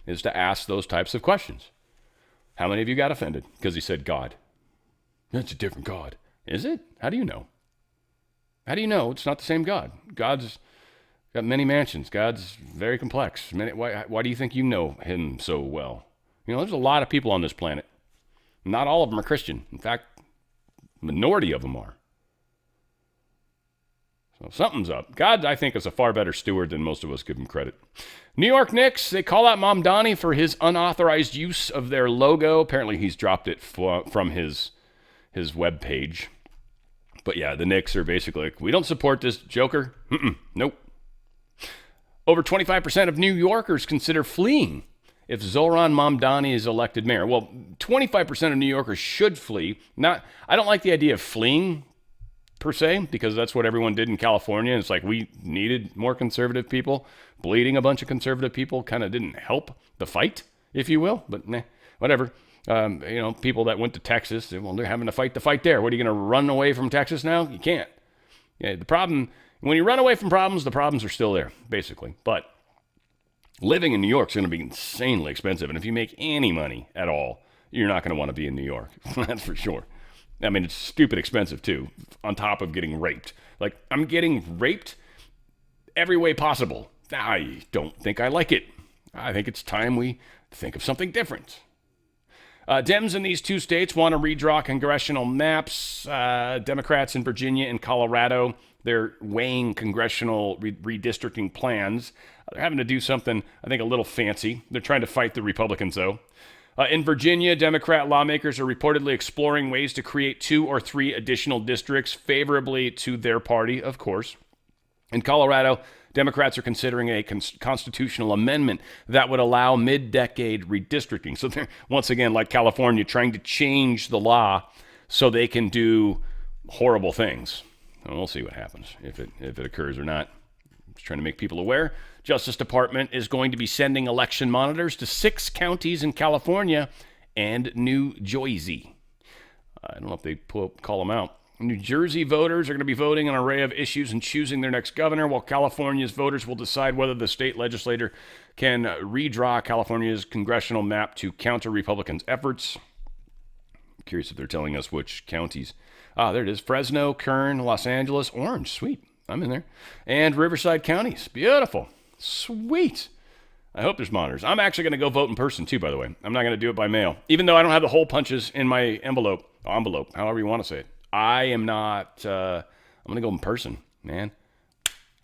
Speaker 1: is to ask those types of questions. How many of you got offended because he said God? It's a different God. Is it? How do you know? How do you know it's not the same God? God's got many mansions. God's very complex. Why do you think you know him so well? There's a lot of people on this planet. Not all of them are Christian. In fact, minority of them are. So something's up. God, I think, is a far better steward than most of us give him credit. New York Knicks, they call out Mamdani for his unauthorized use of their logo. Apparently he's dropped it from his web page. But yeah, the Knicks are basically like, we don't support this joker. Nope. Over 25% of New Yorkers consider fleeing if Zoran Mamdani is elected mayor. Well, 25% of New Yorkers should flee. I don't like the idea of fleeing per se, because that's what everyone did in California. It's like we needed more conservative people. Bleeding a bunch of conservative people kind of didn't help the fight, if you will, but whatever. People that went to Texas, well, they're having to fight the fight there. What, are you going to run away from Texas now? You can't. Yeah, the problem, when you run away from problems, the problems are still there, basically. But living in New York is going to be insanely expensive. And if you make any money at all, you're not going to want to be in New York. That's for sure. I mean, it's stupid expensive, too, on top of getting raped. Like, I'm getting raped every way possible. I don't think I like it. I think it's time we think of something different. Dems in these two states want to redraw congressional maps. Democrats in Virginia and Colorado, they're weighing congressional redistricting plans. They're having to do something, I think, a little fancy. They're trying to fight the Republicans, though. In Virginia, Democrat lawmakers are reportedly exploring ways to create 2 or 3 additional districts favorably to their party, of course. In Colorado, Democrats are considering a constitutional amendment that would allow mid-decade redistricting. So they're, once again, like California, trying to change the law so they can do horrible things. And we'll see what happens, if it occurs or not. Just trying to make people aware. Justice Department is going to be sending election monitors to 6 counties in California and New Jersey. I don't know if they call them out. New Jersey voters are going to be voting on an array of issues and choosing their next governor, while California's voters will decide whether the state legislature can redraw California's congressional map to counter Republicans' efforts. I'm curious if they're telling us which counties. There it is. Fresno, Kern, Los Angeles, Orange. Sweet. I'm in there. And Riverside counties. Beautiful. Sweet. I hope there's monitors. I'm actually going to go vote in person, too, by the way. I'm not going to do it by mail. Even though I don't have the hole punches in my envelope, however you want to say it. I am not, I'm going to go in person, man.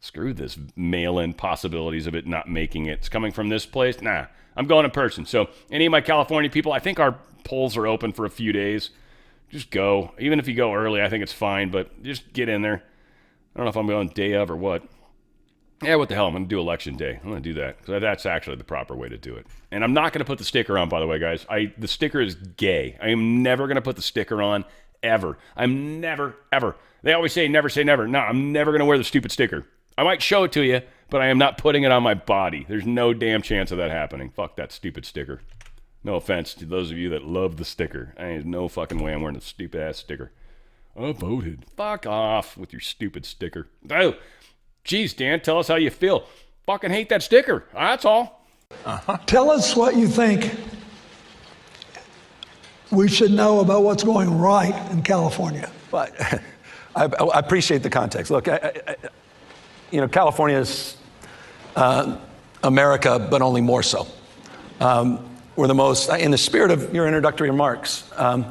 Speaker 1: Screw this mail-in possibilities of it not making it. It's coming from this place. Nah, I'm going in person. So any of my California people, I think our polls are open for a few days. Just go. Even if you go early, I think it's fine, but just get in there. I don't know if I'm going day of or what. Yeah, what the hell? I'm going to do election day. I'm going to do that because that's actually the proper way to do it. And I'm not going to put the sticker on, by the way, guys. The sticker is gay. I am never going to put the sticker on. Ever. I'm never, ever. They always say never say never. No, I'm never going to wear the stupid sticker. I might show it to you, but I am not putting it on my body. There's no damn chance of that happening. Fuck that stupid sticker. No offense to those of you that love the sticker. There's no fucking way I'm wearing a stupid ass sticker. I voted. Fuck off with your stupid sticker. Oh, geez, Dan, tell us how you feel. Fucking hate that sticker. That's all.
Speaker 9: Tell us what you think we should know about what's going right in California.
Speaker 10: But I appreciate the context. Look, California is America, but only more so. We're the most, in the spirit of your introductory remarks, and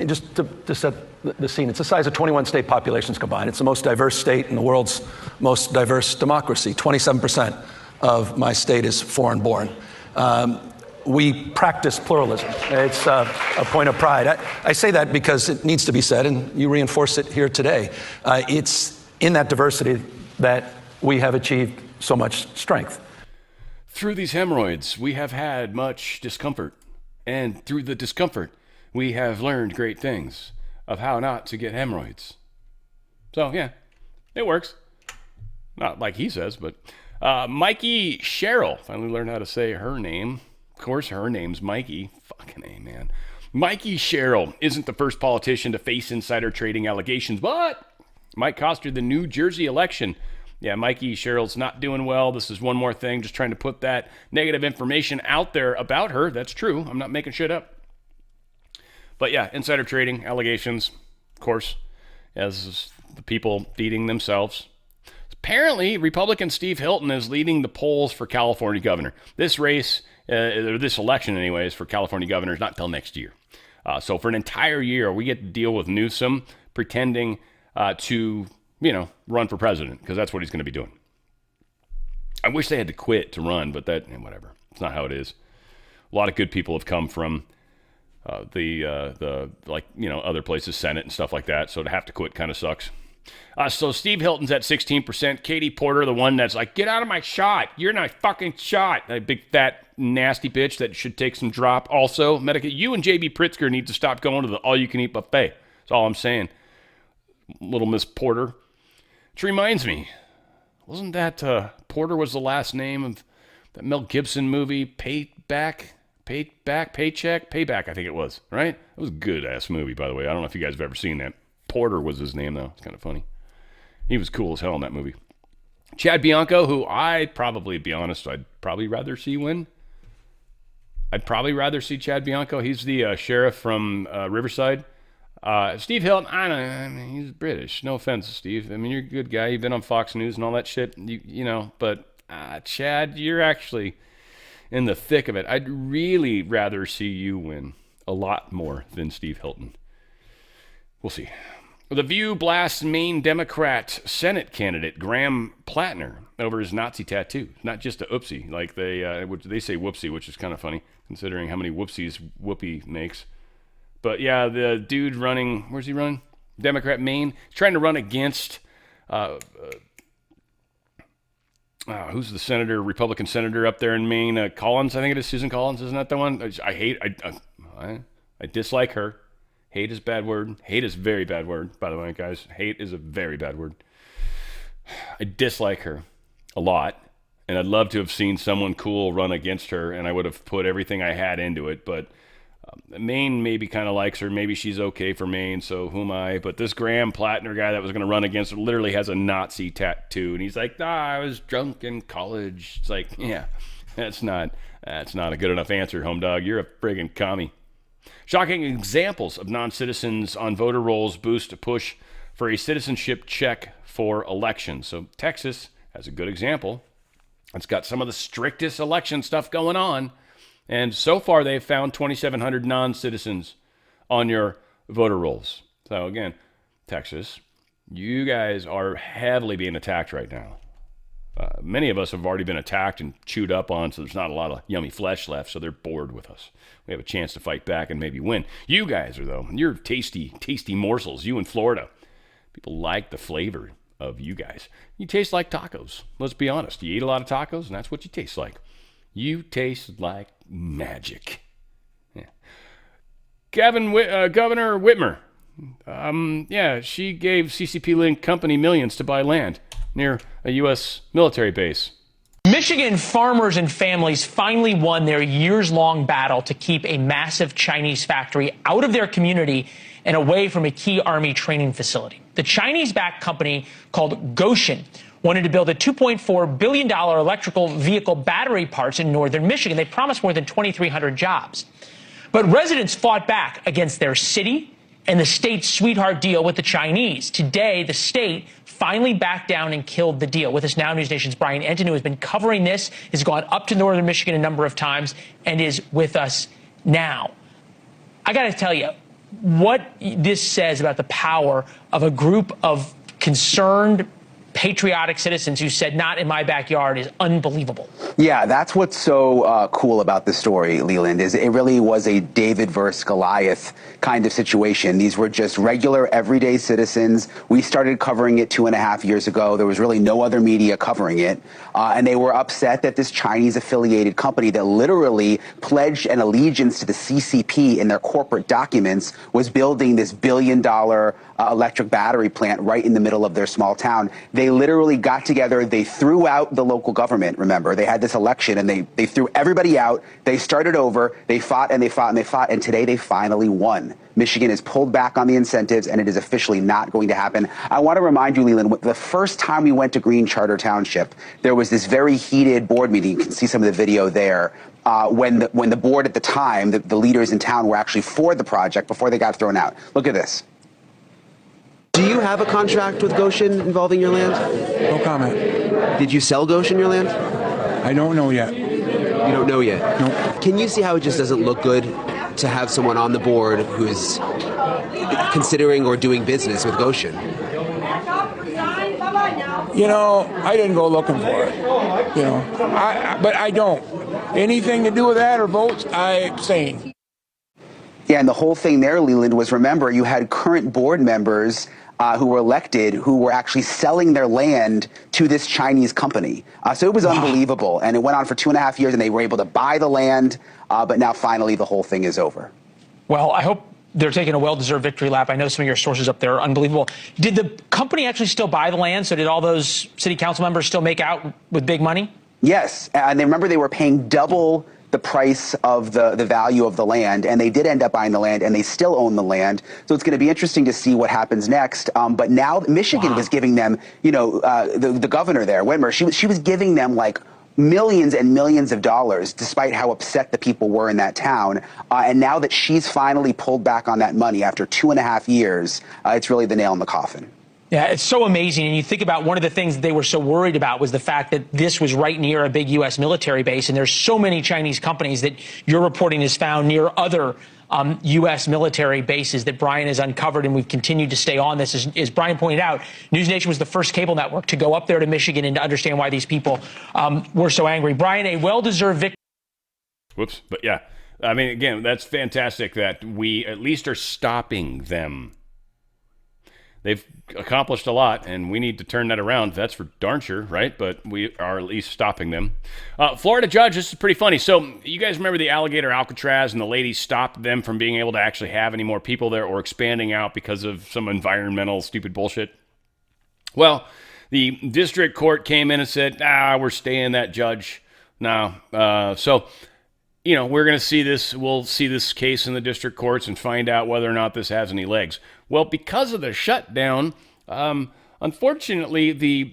Speaker 10: just to set the scene, it's the size of 21 state populations combined. It's the most diverse state in the world's most diverse democracy. 27% of my state is foreign-born. We practice pluralism. It's a point of pride. I say that because it needs to be said, and you reinforce it here today. It's in that diversity that we have achieved so much strength.
Speaker 1: Through these hemorrhoids, we have had much discomfort. And through the discomfort, we have learned great things of how not to get hemorrhoids. So, yeah, it works. Not like he says, but Mikey Sherrill finally learned how to say her name. Of course, her name's Mikey. Fucking A, man. Mikey Sherrill isn't the first politician to face insider trading allegations, but might cost her the New Jersey election. Yeah, Mikey Sherrill's not doing well. This is one more thing, just trying to put that negative information out there about her. That's true. I'm not making shit up. But yeah, insider trading allegations, of course, as the people feeding themselves. Apparently, Republican Steve Hilton is leading the polls for California governor. This race, or this election anyways, for California governor is not till next year. So for an entire year, we get to deal with Newsom pretending to, run for president, because that's what he's going to be doing. I wish they had to quit to run, but whatever. It's not how it is. A lot of good people have come from other places, Senate and stuff like that. So to have to quit kind of sucks. So Steve Hilton's at 16%. Katie Porter, the one that's like, get out of my shot. You're in my fucking shot. That big, fat, nasty bitch that should take some drop. Also, you and J.B. Pritzker need to stop going to the all-you-can-eat buffet. That's all I'm saying. Little Miss Porter. Which reminds me, wasn't that Porter was the last name of that Mel Gibson movie, Payback, I think it was, right? It was a good-ass movie, by the way. I don't know if you guys have ever seen that. Porter was his name, though. It's kind of funny. He was cool as hell in that movie. Chad Bianco, who I'd probably rather see win. I'd probably rather see Chad Bianco. He's the sheriff from Riverside. Steve Hilton, I mean, he's British. No offense, Steve. I mean, you're a good guy. You've been on Fox News and all that shit. You know, but Chad, you're actually in the thick of it. I'd really rather see you win a lot more than Steve Hilton. We'll see. The View blasts Maine Democrat Senate candidate Graham Plattner over his Nazi tattoo. Not just a oopsie, like they say whoopsie, which is kind of funny considering how many whoopsies Whoopi makes. But yeah, the dude running, where's he running? Democrat Maine. He's trying to run against, who's the senator, Republican senator up there in Maine? Collins, I think it is. Susan Collins, isn't that the one? I dislike her. Hate is a bad word. Hate is a very bad word, by the way, guys. Hate is a very bad word. I dislike her a lot, and I'd love to have seen someone cool run against her, and I would have put everything I had into it, but Maine maybe kind of likes her. Maybe she's okay for Maine, so who am I? But this Graham Plattner guy that was going to run against her literally has a Nazi tattoo, and he's like, I was drunk in college. It's like, yeah, that's not a good enough answer, home dog. You're a friggin' commie. Shocking examples of non-citizens on voter rolls boost a push for a citizenship check for elections. So Texas has a good example. It's got some of the strictest election stuff going on. And so far, they've found 2,700 non-citizens on your voter rolls. So again, Texas, you guys are heavily being attacked right now. Many of us have already been attacked and chewed up on, so there's not a lot of yummy flesh left, so they're bored with us. We have a chance to fight back and maybe win. You guys are, though. You're tasty, tasty morsels. You in Florida. People like the flavor of you guys. You taste like tacos. Let's be honest. You eat a lot of tacos, and that's what you taste like. You taste like magic. Yeah. Governor Whitmer. She gave CCP Link Company millions to buy land near a U.S. military base.
Speaker 11: Michigan farmers and families finally won their years-long battle to keep a massive Chinese factory out of their community and away from a key Army training facility. The Chinese-backed company called Gotion wanted to build a $2.4 billion electrical vehicle battery parts in northern Michigan. They promised more than 2,300 jobs. But residents fought back against their city and the state's sweetheart deal with the Chinese. Today, the state finally backed down and killed the deal. With us now, News Nation's Brian Enton, who has been covering this, has gone up to northern Michigan a number of times, and is with us now. I got to tell you, what this says about the power of a group of concerned, patriotic citizens who said, not in my backyard, is unbelievable.
Speaker 12: Yeah, that's what's so cool about this story, Leland, is it really was a David versus Goliath kind of situation. These were just regular, everyday citizens. We started covering it 2.5 years ago. There was really no other media covering it. And they were upset that this Chinese-affiliated company that literally pledged an allegiance to the CCP in their corporate documents was building this billion-dollar electric battery plant right in the middle of their small town. They literally got together. They threw out the local government, remember. They had this election, and they threw everybody out. They started over. They fought, and they fought, and they fought, and today they finally won. Michigan has pulled back on the incentives, and it is officially not going to happen. I want to remind you, Leland, the first time we went to Green Charter Township, there was this very heated board meeting. You can see some of the video there. When the board at the time, the leaders in town were actually for the project before they got thrown out. Look at this.
Speaker 13: Do you have a contract with Gotion involving your land?
Speaker 7: No comment.
Speaker 13: Did you sell Gotion your land?
Speaker 7: I don't know yet.
Speaker 13: You don't know yet?
Speaker 7: No.
Speaker 13: Can you see how it just doesn't look good to have someone on the board who's considering or doing business with Gotion?
Speaker 7: You know, I didn't go looking for it. You know, but I don't. Anything to do with that or votes, I abstain.
Speaker 12: Yeah, and the whole thing there, Leland, was, remember, you had current board members who were elected who were actually selling their land to this Chinese company. So it was unbelievable. And it went on for 2.5 years, and they were able to buy the land. But now finally the whole thing is over.
Speaker 11: Well, I hope they're taking a well-deserved victory lap. I know some of your sources up there are unbelievable. Did the company actually still buy the land? So did all those city council members still make out with big money?
Speaker 12: Yes. And they remember they were paying double the price of the value of the land, and they did end up buying the land, and they still own the land. So it's going to be interesting to see what happens next. But now Michigan was giving them, the governor there, Whitmer, she was giving them like millions and millions of dollars, despite how upset the people were in that town. And now that she's finally pulled back on that money after 2.5 years, it's really the nail in the coffin.
Speaker 11: Yeah, it's so amazing. And you think about one of the things they were so worried about was the fact that this was right near a big U.S. military base. And there's so many Chinese companies that your reporting has found near other U.S. military bases that Brian has uncovered. And we've continued to stay on this. As Brian pointed out, News Nation was the first cable network to go up there to Michigan and to understand why these people were so angry. Brian, a well-deserved victory.
Speaker 1: Whoops. But yeah, I mean, again, that's fantastic that we at least are stopping them. They've accomplished a lot, and we need to turn that around. That's for darn sure, right? But we are at least stopping them. Florida judge, this is pretty funny. So you guys remember the alligator Alcatraz, and the lady stopped them from being able to actually have any more people there or expanding out because of some environmental stupid bullshit? Well, the district court came in and said, we're staying that judge. No. So, we're going to see this. We'll see this case in the district courts and find out whether or not this has any legs. Well, because of the shutdown, unfortunately, the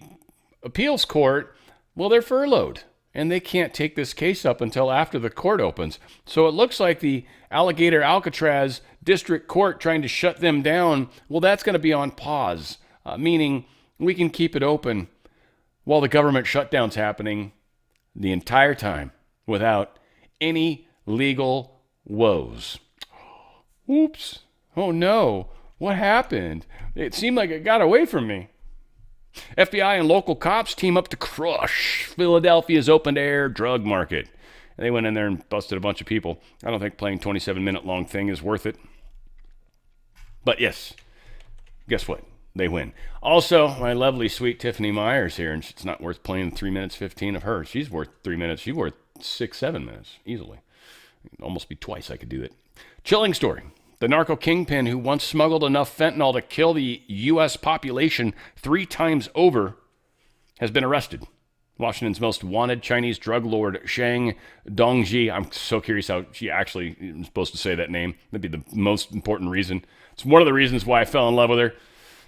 Speaker 1: appeals court, they're furloughed, and they can't take this case up until after the court opens. So it looks like the alligator Alcatraz district court trying to shut them down, that's going to be on pause, meaning we can keep it open while the government shutdown's happening the entire time without any legal woes. Oops. Oh, no. What happened? It seemed like it got away from me. FBI and local cops team up to crush Philadelphia's open-air drug market. They went in there and busted a bunch of people. I don't think playing 27-minute-long thing is worth it. But yes, guess what? They win. Also, my lovely, sweet Tiffany Myers here, and it's not worth playing 3 minutes 15 of her. She's worth 3 minutes. She's worth 6-7 minutes, easily. It'd almost be twice I could do that. Chilling story. The narco kingpin who once smuggled enough fentanyl to kill the U.S. population 3 times over has been arrested. Washington's most wanted Chinese drug lord, Shang Dongji. I'm so curious how she actually is supposed to say that name. That'd be the most important reason. It's one of the reasons why I fell in love with her.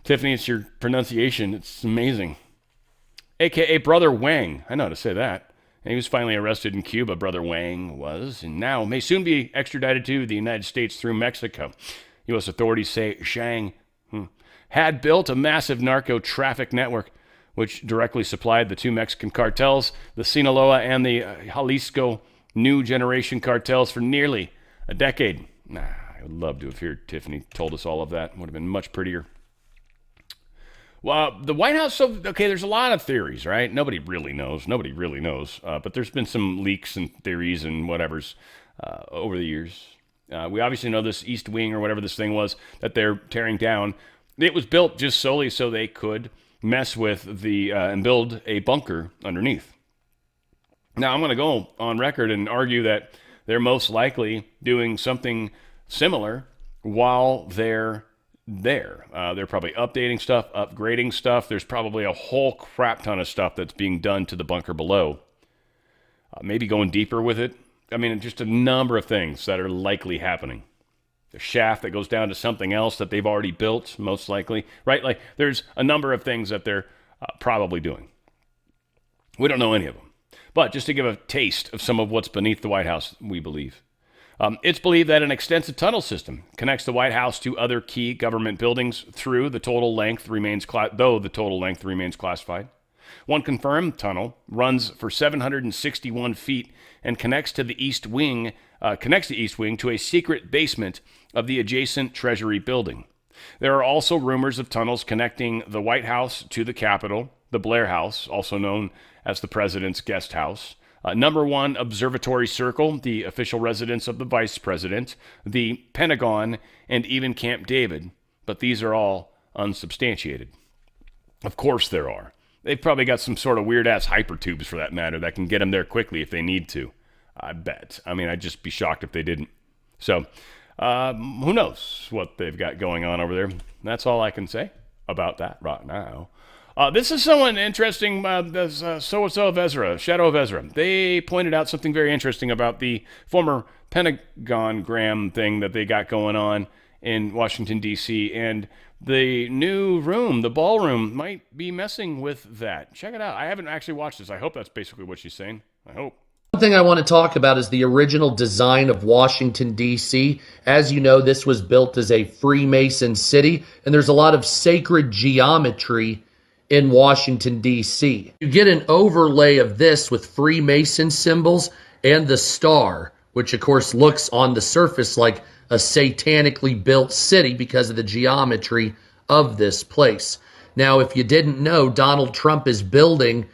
Speaker 1: Tiffany, it's your pronunciation. It's amazing. A.K.A. Brother Wang. I know how to say that. And he was finally arrested in Cuba, Brother Wang was, and now may soon be extradited to the United States through Mexico. U.S. authorities say Shang had built a massive narco traffic network, which directly supplied the 2 Mexican cartels, the Sinaloa and the Jalisco New Generation cartels, for nearly a decade. I would love to have heard Tiffany told us all of that. Would have been much prettier. Well, the White House, there's a lot of theories, right? Nobody really knows. But there's been some leaks and theories and whatevers over the years. We obviously know this East Wing or whatever this thing was that they're tearing down. It was built just solely so they could mess with and build a bunker underneath. Now, I'm going to go on record and argue that they're most likely doing something similar while they're there. They're probably updating stuff, upgrading stuff. There's probably a whole crap ton of stuff that's being done to the bunker below. Maybe going deeper with it. I mean, just a number of things that are likely happening. The shaft that goes down to something else that they've already built, most likely, right? Like, there's a number of things that they're probably doing. We don't know any of them. But just to give a taste of some of what's beneath the White House, we believe. It's believed that an extensive tunnel system connects the White House to other key government buildings though the total length remains classified. One confirmed tunnel runs for 761 feet and connects the East Wing to a secret basement of the adjacent Treasury building. There are also rumors of tunnels connecting the White House to the Capitol, the Blair House, also known as the President's Guest House, Number 1 Observatory Circle, the official residence of the Vice President, the Pentagon, and even Camp David. But these are all unsubstantiated. Of course there are. They've probably got some sort of weird-ass hypertubes, for that matter, that can get them there quickly if they need to. I bet. I mean, I'd just be shocked if they didn't. So, who knows what they've got going on over there. That's all I can say about that right now. This is someone interesting, so-and-so of Ezra, Shadow of Ezra. They pointed out something very interesting about the former Pentagon-gram thing that they got going on in Washington, D.C., and the new room, the ballroom, might be messing with that. Check it out. I haven't actually watched this. I hope that's basically what she's saying. I hope.
Speaker 14: One thing I want to talk about is the original design of Washington, D.C. As you know, this was built as a Freemason city, and there's a lot of sacred geometry in Washington, D.C. You get an overlay of this with Freemason symbols and the star, which of course looks on the surface like a satanically built city because of the geometry of this place. Now, if you didn't know, Donald Trump is building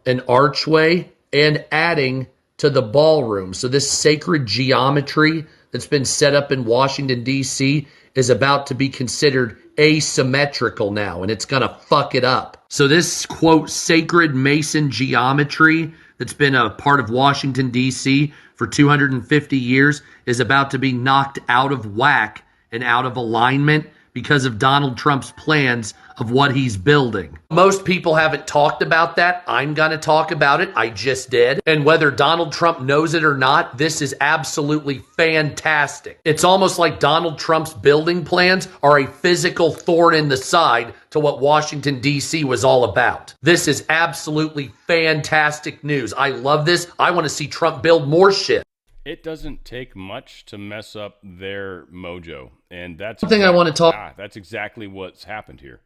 Speaker 14: an archway and adding to the ballroom. So this sacred geometry that's been set up in Washington, D.C. is about to be considered asymmetrical now, and it's going to fuck it up. So this, quote, sacred Mason geometry that's been a part of Washington, D.C. for 250 years is about to be knocked out of whack and out of alignment because of Donald Trump's plans of what he's building. Most people haven't talked about that. I'm going to talk about it. I just did. And whether Donald Trump knows it or not, this is absolutely fantastic. It's almost like Donald Trump's building plans are a physical thorn in the side to what Washington, D.C. was all about. This is absolutely fantastic news. I love this. I want to see Trump build more shit.
Speaker 1: It doesn't take much to mess up their mojo, and that's
Speaker 14: One thing I want to talk.
Speaker 1: That's exactly what's happened here.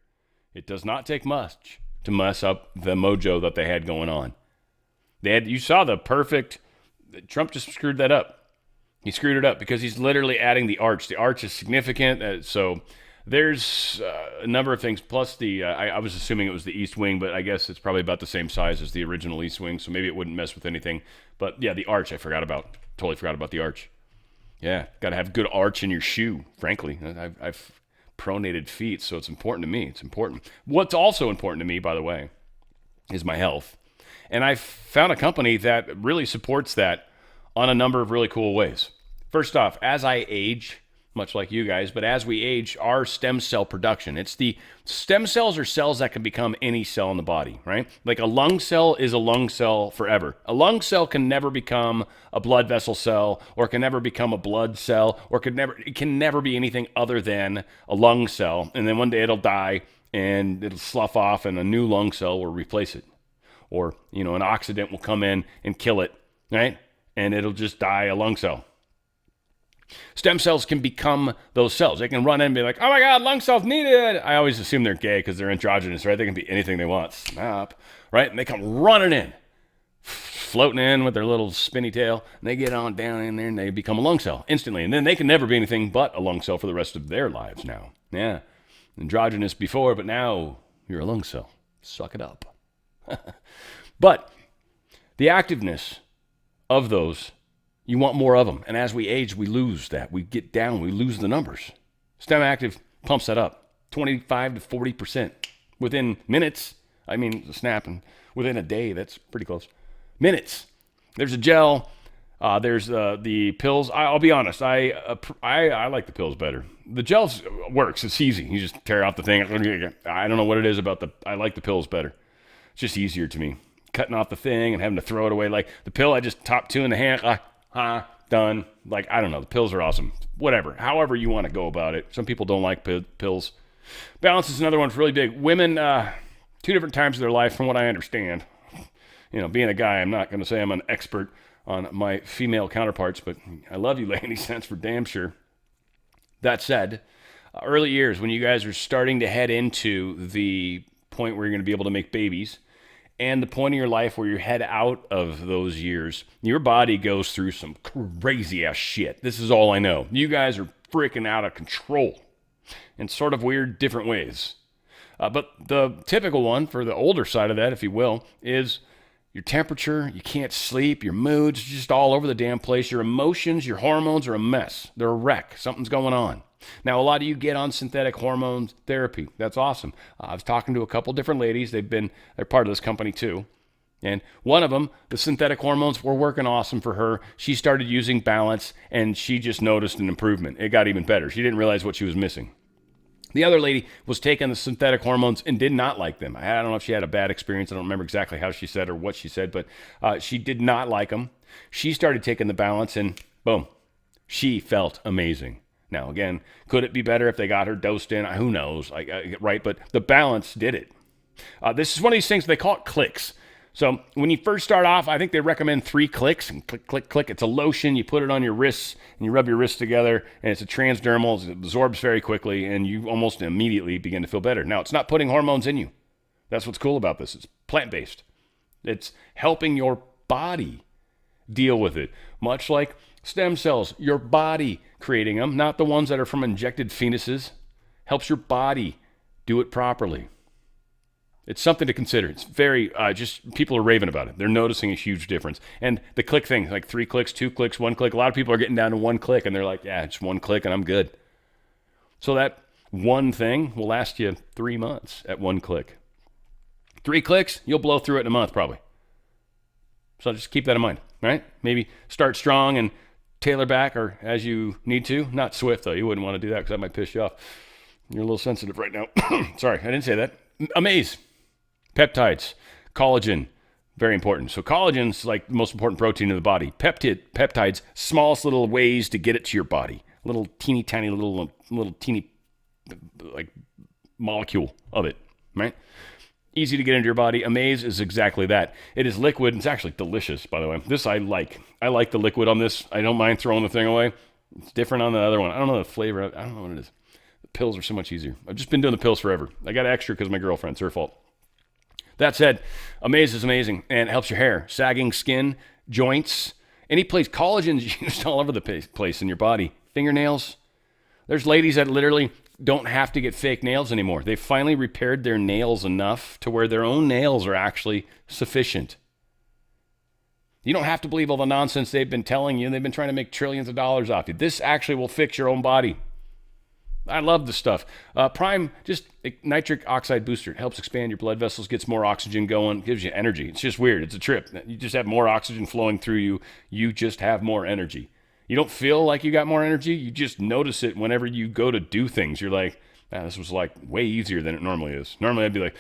Speaker 1: It does not take much to mess up the mojo that they had going on. You saw the perfect. Trump just screwed that up. He screwed it up because he's literally adding the arch. The arch is significant, so there's a number of things. Plus, I was assuming it was the East Wing, but I guess it's probably about the same size as the original East Wing, so maybe it wouldn't mess with anything. But yeah, the arch I forgot about. Totally forgot about the arch. Yeah, got to have good arch in your shoe, frankly. I've pronated feet, so it's important to me. It's important. What's also important to me, by the way, is my health. And I found a company that really supports that on a number of really cool ways. First off, as I age, much like you guys, but as we age, our stem cell production, it's the stem cells are cells that can become any cell in the body, right? Like a lung cell is a lung cell forever. A lung cell can never become a blood vessel cell, or can never become a blood cell, or it can never be anything other than a lung cell. And then one day it'll die and it'll slough off and a new lung cell will replace it. Or, an accident will come in and kill it, right? And it'll just die a lung cell. Stem cells can become those cells. They can run in and be like, oh my God, lung cells needed. I always assume they're gay because they're androgynous, right? They can be anything they want. Snap, right? And they come running in, floating in with their little spinny tail. And they get on down in there and they become a lung cell instantly. And then they can never be anything but a lung cell for the rest of their lives now. Yeah. Androgynous before, but now you're a lung cell. Suck it up. But the activeness of those, you want more of them. And as we age, we lose that. We get down. We lose the numbers. STEM Active pumps that up 25 to 40% within minutes. I mean, snapping within a day. That's pretty close. Minutes. There's a gel. There's the pills. I'll be honest. I like the pills better. The gel works. It's easy. You just tear out the thing. I don't know what it is about I like the pills better. It's just easier to me. Cutting off the thing and having to throw it away. Like the pill, I just top two in the hand. Done. Like, I don't know. The pills are awesome. Whatever. However you want to go about it. Some people don't like pills. Balance is another one that's really big. Women, two different times of their life, from what I understand. Being a guy, I'm not going to say I'm an expert on my female counterparts, but I love you, ladies. That's for damn sure. That said, early years, when you guys are starting to head into the point where you're going to be able to make babies, and the point in your life where you head out of those years, your body goes through some crazy ass shit. This is all I know. You guys are freaking out of control in sort of weird, different ways. But the typical one for the older side of that, if you will, is your temperature, you can't sleep, your mood's just all over the damn place. Your emotions, your hormones are a mess. They're a wreck. Something's going on. Now, a lot of you get on synthetic hormone therapy. That's awesome. I was talking to a couple different ladies. They're part of this company too. And one of them, the synthetic hormones were working awesome for her. She started using Balance, and she just noticed an improvement. It got even better. She didn't realize what she was missing. The other lady was taking the synthetic hormones and did not like them. I don't know if she had a bad experience. I don't remember exactly how she said or what she said, but she did not like them. She started taking the Balance, and boom, she felt amazing. Now, again, could it be better if they got her dosed in? Who knows, right? But the Balance did it. This is one of these things, they call it clicks. So when you first start off, I think they recommend 3 clicks. And click, click, click. It's a lotion. You put it on your wrists, and you rub your wrists together, and it's a transdermal. It absorbs very quickly, and you almost immediately begin to feel better. Now, it's not putting hormones in you. That's what's cool about this. It's plant-based. It's helping your body deal with it, much like stem cells. Your body creating them, not the ones that are from injected fetuses. Helps your body do it properly. It's something to consider. It's very, just people are raving about it. They're noticing a huge difference. And the click thing, like 3 clicks, 2 clicks, 1 click. A lot of people are getting down to 1 click, and they're like, yeah, it's 1 click and I'm good. So that one thing will last you 3 months at 1 click. 3 clicks, you'll blow through it in a month probably. So just keep that in mind, right? Maybe start strong and tailor back or as you need to. Not swift, though. You wouldn't want to do that because that might piss you off. You're a little sensitive right now. Sorry, I didn't say that. Amaze. Peptides, collagen, very important. So collagen's like the most important protein in the body. Peptides, smallest little ways to get it to your body. Little teeny tiny little teeny like molecule of it, right? Easy to get into your body. Amaze is exactly that. It is liquid. It's actually delicious, by the way. This I like. I like the liquid on this. I don't mind throwing the thing away. It's different on the other one. I don't know the flavor. I don't know what it is. The pills are so much easier. I've just been doing the pills forever. I got extra because my girlfriend. It's her fault. That said, Amaze is amazing and it helps your hair, sagging skin, joints, any place. Collagen's used all over the place in your body. Fingernails. There's ladies that literally don't have to get fake nails anymore. They've finally repaired their nails enough to where their own nails are actually sufficient. You don't have to believe all the nonsense they've been telling you. They've been trying to make trillions of dollars off you. This actually will fix your own body. I love this stuff. Prime, just nitric oxide booster. It helps expand your blood vessels, gets more oxygen going, gives you energy. It's just weird. It's a trip. You just have more oxygen flowing through you. You just have more energy. You don't feel like you got more energy. You just notice it whenever you go to do things. You're like, this was like way easier than it normally is. Normally I'd be like,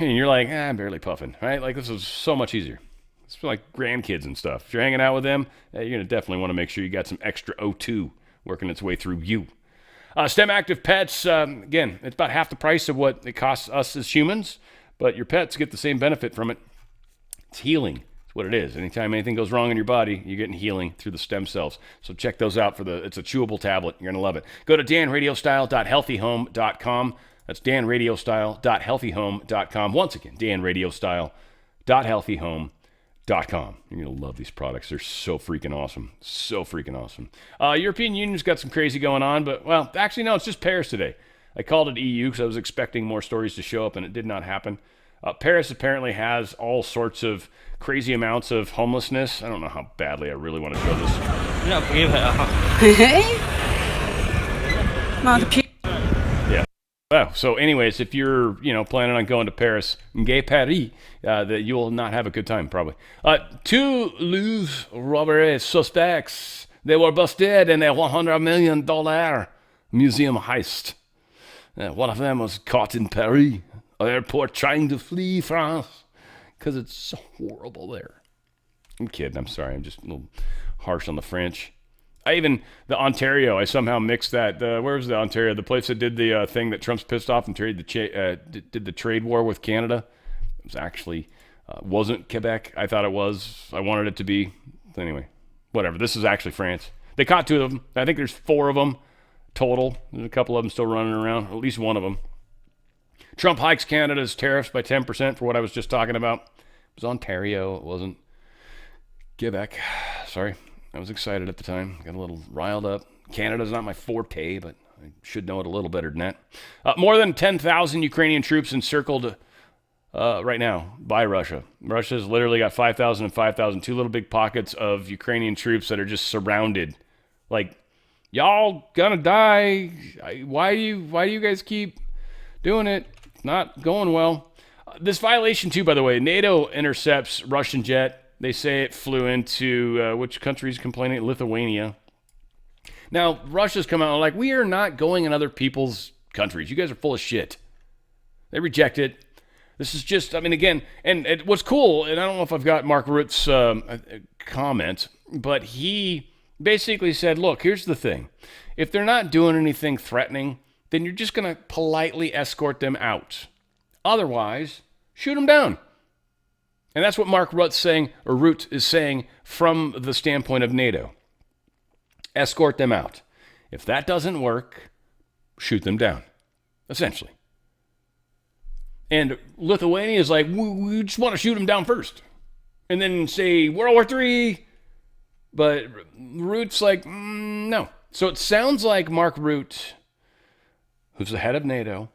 Speaker 1: and you're like, I'm barely puffing, right? Like this was so much easier. It's for like grandkids and stuff. If you're hanging out with them, you're going to definitely want to make sure you got some extra O2 working its way through you. STEM Active Pets, again, it's about half the price of what it costs us as humans, but your pets get the same benefit from it. It's healing. It's what it is. Anytime anything goes wrong in your body, you're getting healing through the stem cells. So check those out it's a chewable tablet. You're going to love it. Go to danradiostyle.healthyhome.com. That's danradiostyle.healthyhome.com. Once again, danradiostyle.healthyhome.com. You're going to love these products. They're so freaking awesome. So freaking awesome. European Union's got some crazy going on, but, well, actually, no, it's just Paris today. I called it EU because I was expecting more stories to show up, and it did not happen. Paris apparently has all sorts of crazy amounts of homelessness. I don't know how badly I really want to show this. Yeah. Well, so anyways, if you're, planning on going to Paris, Gay Paris, that you will not have a good time, probably. 2 Louvre robbery suspects. They were busted in a $100 million museum heist. One of them was caught in Paris, airport, trying to flee France because it's so horrible there. I'm kidding. I'm sorry. I'm just a little harsh on the French. The Ontario, I somehow mixed that. Where was the Ontario? The place that did the thing that Trump's pissed off and did the trade war with Canada. It was actually, wasn't Quebec. I thought it was. I wanted it to be. Anyway, whatever. This is actually France. They caught 2 of them. I think there's 4 of them total. There's a couple of them still running around. At least one of them. Trump hikes Canada's tariffs by 10% for what I was just talking about. It was Ontario. It wasn't Quebec. Sorry. I was excited at the time. Got a little riled up. Canada's not my forte, but I should know it a little better than that. More than 10,000 Ukrainian troops encircled right now by Russia. Russia's literally got 5,000 and 5,000, two little big pockets of Ukrainian troops that are just surrounded. Like, y'all gonna die. Why do you guys keep doing it? It's not going well. This violation too, by the way, NATO intercepts Russian jet. They say it flew into which country's complaining? Lithuania. Now, Russia's come out and like, we are not going in other people's countries. You guys are full of shit. They reject it. This is just, I mean, again, and what's cool, and I don't know if I've got Mark Rutte's comment, but he basically said, look, here's the thing. If they're not doing anything threatening, then you're just going to politely escort them out. Otherwise, shoot them down. And that's what Mark Rutte's saying, or Rutte is saying, from the standpoint of NATO. Escort them out. If that doesn't work, shoot them down, essentially. And Lithuania is like, we just want to shoot them down first. And then say, World War III. But Rutte's like, no. So it sounds like Mark Rutte, who's the head of NATO,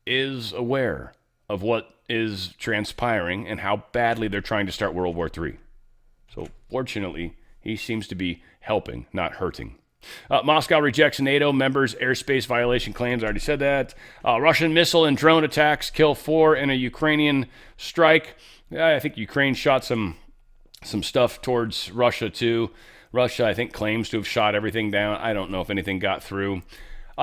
Speaker 1: is aware of what is transpiring and how badly they're trying to start World War III. So fortunately, he seems to be helping, not hurting. Moscow rejects NATO members' airspace violation claims. I already said that. Russian missile and drone attacks kill 4 in a Ukrainian strike. I think Ukraine shot some stuff towards Russia too. Russia, I think, claims to have shot everything down. I don't know if anything got through.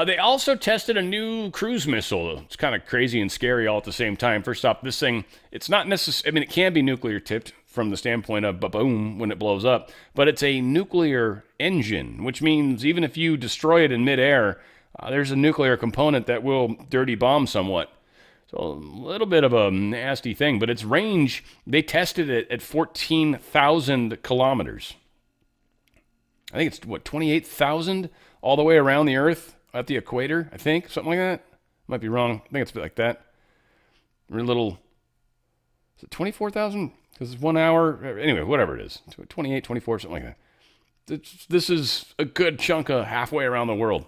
Speaker 1: They also tested a new cruise missile. It's kind of crazy and scary all at the same time. First off, this thing, it's not necessarily, I mean, it can be nuclear tipped from the standpoint of boom when it blows up, but it's a nuclear engine, which means even if you destroy it in midair, there's a nuclear component that will dirty bomb somewhat. So a little bit of a nasty thing, but its range, they tested it at 14,000 kilometers. I think it's, 28,000 all the way around the Earth at the equator, I think, something like that. Might be wrong. I think it's a bit like that. We're a little, is it 24,000? Because it's 1 hour. Anyway, whatever it is. 28, 24, something like that. This is a good chunk of halfway around the world.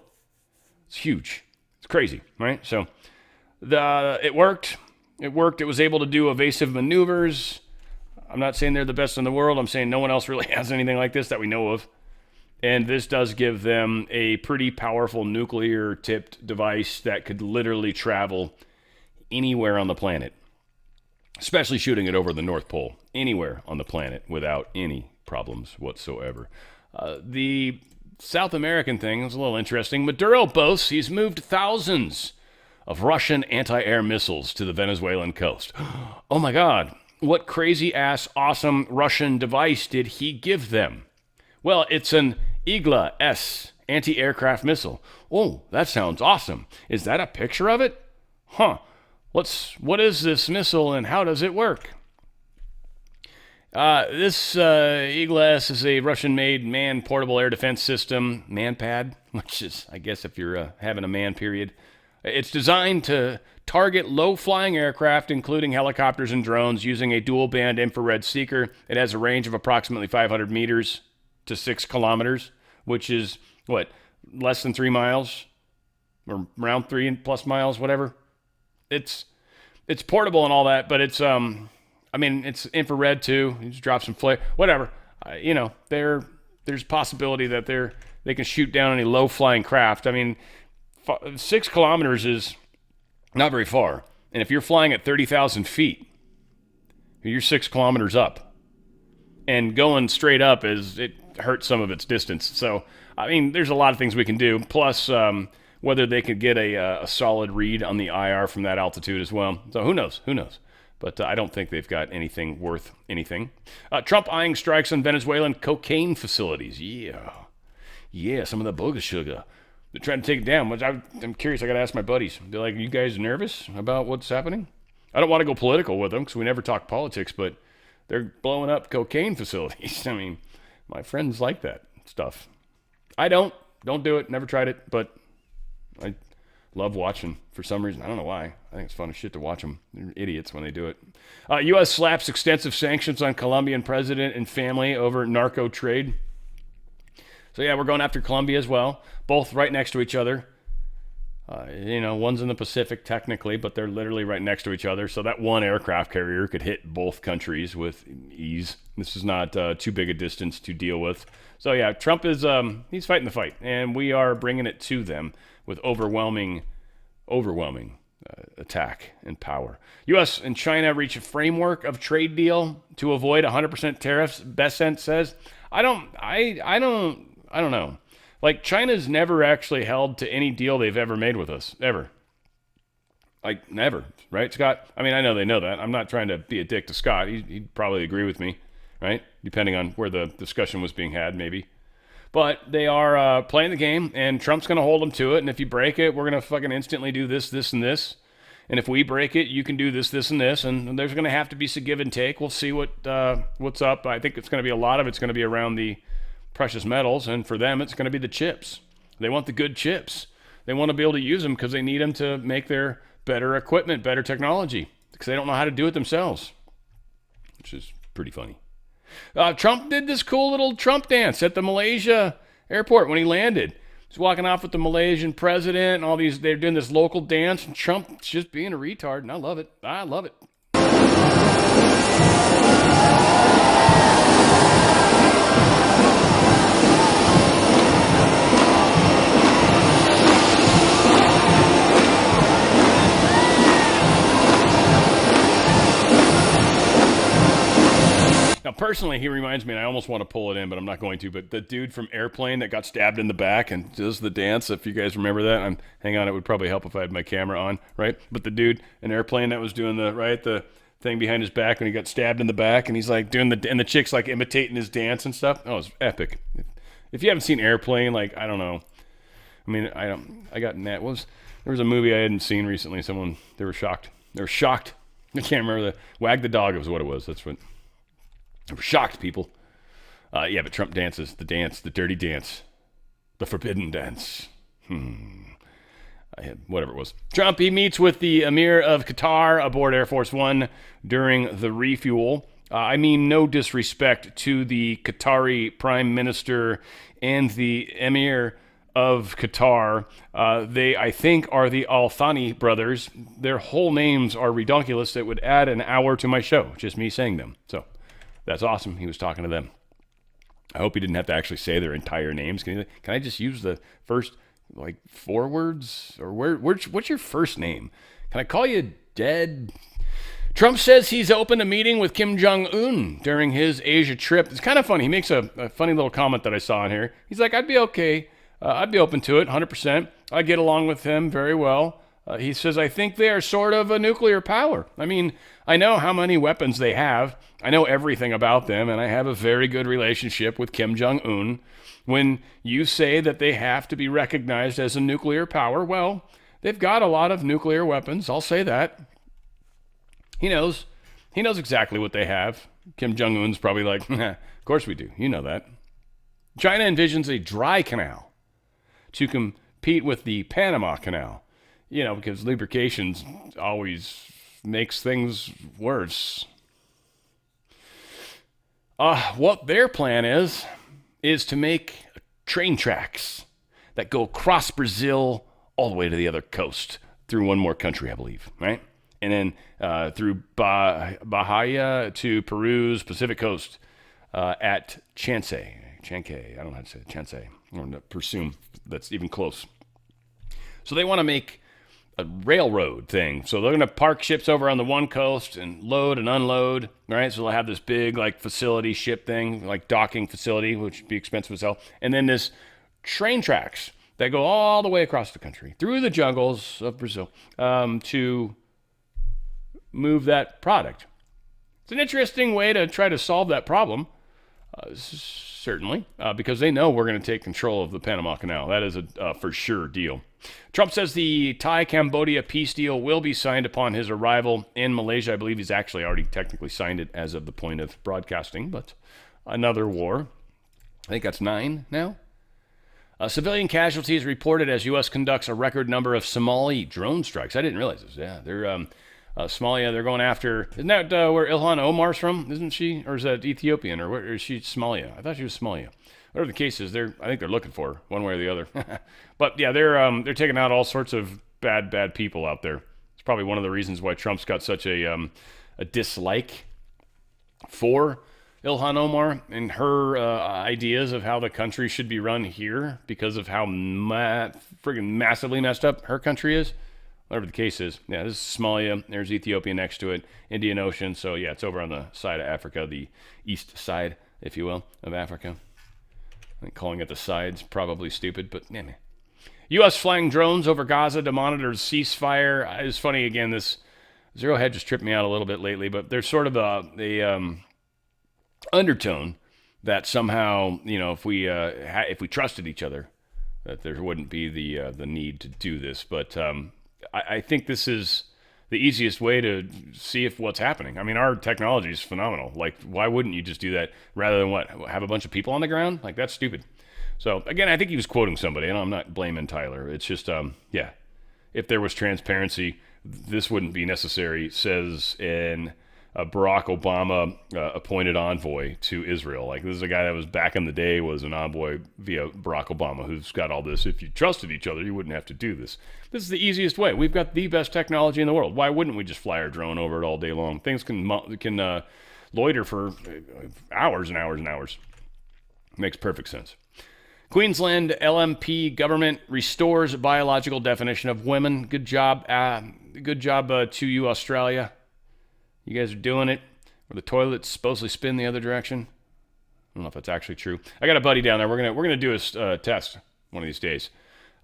Speaker 1: It's huge. It's crazy, right? So it worked. It worked. It was able to do evasive maneuvers. I'm not saying they're the best in the world. I'm saying no one else really has anything like this that we know of. And this does give them a pretty powerful nuclear-tipped device that could literally travel anywhere on the planet, especially shooting it over the North Pole, anywhere on the planet without any problems whatsoever. The South American thing is a little interesting. Maduro boasts he's moved thousands of Russian anti-air missiles to the Venezuelan coast. Oh my God, what crazy-ass awesome Russian device did he give them? Well, it's an Igla-S anti-aircraft missile. Oh, that sounds awesome. Is that a picture of it? Huh. What is this missile and how does it work? This Igla-S is a Russian-made man-portable air defense system, MANPAD, which is, I guess, if you're having a man period. It's designed to target low-flying aircraft, including helicopters and drones, using a dual-band infrared seeker. It has a range of approximately 500 meters to 6 kilometers, which is, less than 3 miles? Or around 3+ miles, whatever. It's portable and all that, but it's, it's infrared too. You just drop some flare, whatever. There's possibility that they can shoot down any low-flying craft. 6 kilometers is not very far. And if you're flying at 30,000 feet, you're 6 kilometers up. And going straight up it hurts some of its distance. So, there's a lot of things we can do. Plus, whether they could get a solid read on the IR from that altitude as well. So who knows? But I don't think they've got anything worth anything. Trump eyeing strikes on Venezuelan cocaine facilities. Yeah, some of the bogus sugar. They're trying to take it down, which I'm curious. I got to ask my buddies. Be like, are you guys nervous about what's happening? I don't want to go political with them because we never talk politics, but they're blowing up cocaine facilities. My friends like that stuff. I don't do it. Never tried it, but I love watching for some reason. I don't know why. I think it's fun as shit to watch them. They're idiots when they do it. U.S. slaps extensive sanctions on Colombian president and family over narco trade. So yeah, we're going after Colombia as well. Both right next to each other. One's in the Pacific technically, but they're literally right next to each other. So that one aircraft carrier could hit both countries with ease. This is not too big a distance to deal with. So yeah, Trump is he's fighting the fight, and we are bringing it to them with overwhelming attack and power. U.S. and China reach a framework of trade deal to avoid 100% tariffs. Bessent says, I don't know. Like, China's never actually held to any deal they've ever made with us, ever. Like, never, right, Scott? I mean, I know they know that. I'm not trying to be a dick to Scott. He'd probably agree with me, right? Depending on where the discussion was being had, maybe. But they are playing the game, and Trump's going to hold them to it. And if you break it, we're going to fucking instantly do this, this, and this. And if we break it, you can do this, this, and this. And there's going to have to be some give and take. We'll see what's up. I think it's going to be a lot of it's going to be around the precious metals, and for them, it's going to be the chips. They want the good chips. They want to be able to use them because they need them to make their better equipment, better technology, because they don't know how to do it themselves, which is pretty funny. Trump did this cool little Trump dance at the Malaysia airport when he landed. He's walking off with the Malaysian president and all these. They're doing this local dance, and Trump's just being a retard, and I love it. I love it. Now, personally, he reminds me, and I almost want to pull it in, but I'm not going to, but the dude from Airplane that got stabbed in the back and does the dance, if you guys remember that. Hang on, it would probably help if I had my camera on, right? But the dude in Airplane that was doing the thing behind his back when he got stabbed in the back, and he's like doing and the chick's like imitating his dance and stuff. Oh, it was epic. If you haven't seen Airplane, like, I don't know. I mean, there was a movie I hadn't seen recently. They were shocked. They were shocked. I can't remember. Wag the Dog was what it was. That's what. They were shocked, people. Yeah, but Trump dances the dance, the dirty dance, the forbidden dance. Whatever it was. Trump, he meets with the Emir of Qatar aboard Air Force One during the refuel. I mean, no disrespect to the Qatari Prime Minister and the Emir of Qatar. They, I think, are the Al Thani brothers. Their whole names are redonkulous. It would add an hour to my show, just me saying them. So that's awesome. He was talking to them. I hope he didn't have to actually say their entire names. Can I just use the first, like, 4 words? Or what's your first name? Can I call you Dead? Trump says he's open to meeting with Kim Jong-un during his Asia trip. It's kind of funny. He makes a funny little comment that I saw in here. He's like, I'd be okay. I'd be open to it, 100%. I get along with him very well. He says, I think they are sort of a nuclear power. I mean, I know how many weapons they have. I know everything about them, and I have a very good relationship with Kim Jong-un. When you say that they have to be recognized as a nuclear power, well, they've got a lot of nuclear weapons. I'll say that. He knows. He knows exactly what they have. Kim Jong-un's probably like, of course we do. You know that. China envisions a dry canal to compete with the Panama Canal. Because lubrication always makes things worse. What their plan is to make train tracks that go across Brazil all the way to the other coast through one more country, I believe, right? And then through Bahia to Peru's Pacific coast at Chancay. I don't know how to say it. Chancay. I don't know, presume that's even close. So they want to make a railroad thing. So they're going to park ships over on the one coast and load and unload, right? So they'll have this big, like, facility ship thing, like docking facility, which would be expensive as hell. And then this train tracks that go all the way across the country, through the jungles of Brazil, to move that product. It's an interesting way to try to solve that problem, certainly, because they know we're going to take control of the Panama Canal. That is a for sure deal. Trump says the Thai-Cambodia peace deal will be signed upon his arrival in Malaysia. I believe he's actually already technically signed it as of the point of broadcasting, but another war. I think that's 9 now. Civilian casualties reported as U.S. conducts a record number of Somali drone strikes. I didn't realize this. Yeah, they're Somalia. They're going after. Isn't that where Ilhan Omar's from? Isn't she, or is that Ethiopian, or where is she? Somalia. I thought she was Somalia. Whatever the case is, I think they're looking for her, one way or the other. But yeah, they're taking out all sorts of bad people out there. It's probably one of the reasons why Trump's got such a dislike for Ilhan Omar and her ideas of how the country should be run here because of how friggin' massively messed up her country is. Whatever the case is. Yeah, this is Somalia. There's Ethiopia next to it. Indian Ocean. So, yeah, it's over on the side of Africa, the east side, if you will, of Africa. I think calling it the side's probably stupid, but yeah. U.S. flying drones over Gaza to monitor the ceasefire. It's funny, again, this Zero Hedge just tripped me out a little bit lately, but there's sort of a undertone that somehow, if we trusted each other, that there wouldn't be the need to do this. But I think this is the easiest way to see if what's happening. I mean, our technology is phenomenal. Like, why wouldn't you just do that rather than have a bunch of people on the ground? Like, that's stupid. So, again, I think he was quoting somebody, and I'm not blaming Tyler. It's just, if there was transparency, this wouldn't be necessary, says a Barack Obama appointed envoy to Israel. Like, this is a guy that was back in the day, was an envoy via Barack Obama, who's got all this. If you trusted each other, you wouldn't have to do this. This is the easiest way. We've got the best technology in the world. Why wouldn't we just fly our drone over it all day long? Things can loiter for hours and hours and hours. Makes perfect sense. Queensland LMP government restores biological definition of women. Good job. Good job to you, Australia. You guys are doing it. Where the toilets supposedly spin the other direction. I don't know if that's actually true. I got a buddy down there. We're gonna do a test one of these days.